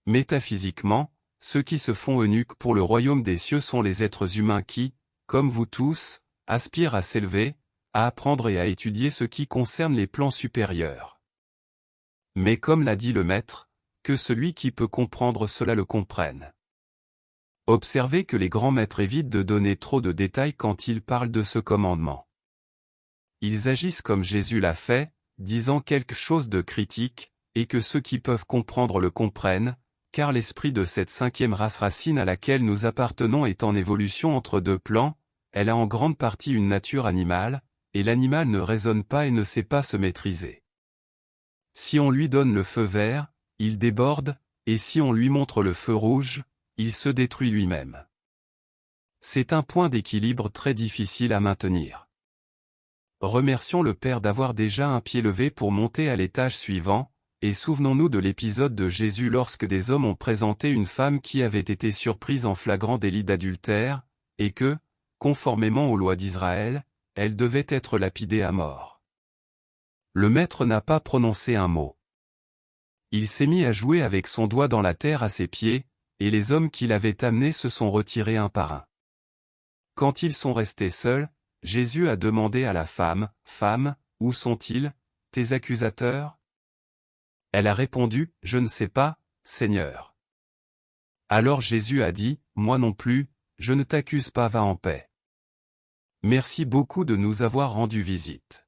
Métaphysiquement, ceux qui se font eunuques pour le royaume des cieux sont les êtres humains qui, comme vous tous, aspirent à s'élever, à apprendre et à étudier ce qui concerne les plans supérieurs. Mais comme l'a dit le Maître, que celui qui peut comprendre cela le comprenne. Observez que les grands maîtres évitent de donner trop de détails quand ils parlent de ce commandement. Ils agissent comme Jésus l'a fait, disant quelque chose de critique, et que ceux qui peuvent comprendre le comprennent, car l'esprit de cette cinquième race racine à laquelle nous appartenons est en évolution entre deux plans, elle a en grande partie une nature animale, et l'animal ne raisonne pas et ne sait pas se maîtriser. Si on lui donne le feu vert, il déborde, et si on lui montre le feu rouge, il se détruit lui-même. C'est un point d'équilibre très difficile à maintenir. Remercions le Père d'avoir déjà un pied levé pour monter à l'étage suivant, et souvenons-nous de l'épisode de Jésus lorsque des hommes ont présenté une femme qui avait été surprise en flagrant délit d'adultère, et que, conformément aux lois d'Israël, elle devait être lapidée à mort. Le Maître n'a pas prononcé un mot. Il s'est mis à jouer avec son doigt dans la terre à ses pieds, et les hommes qui l'avaient amené se sont retirés un par un. Quand ils sont restés seuls, Jésus a demandé à la femme, « Femme, où sont-ils, tes accusateurs ?» Elle a répondu, « Je ne sais pas, Seigneur. » Alors Jésus a dit, « Moi non plus, je ne t'accuse pas, va en paix. » Merci beaucoup de nous avoir rendu visite.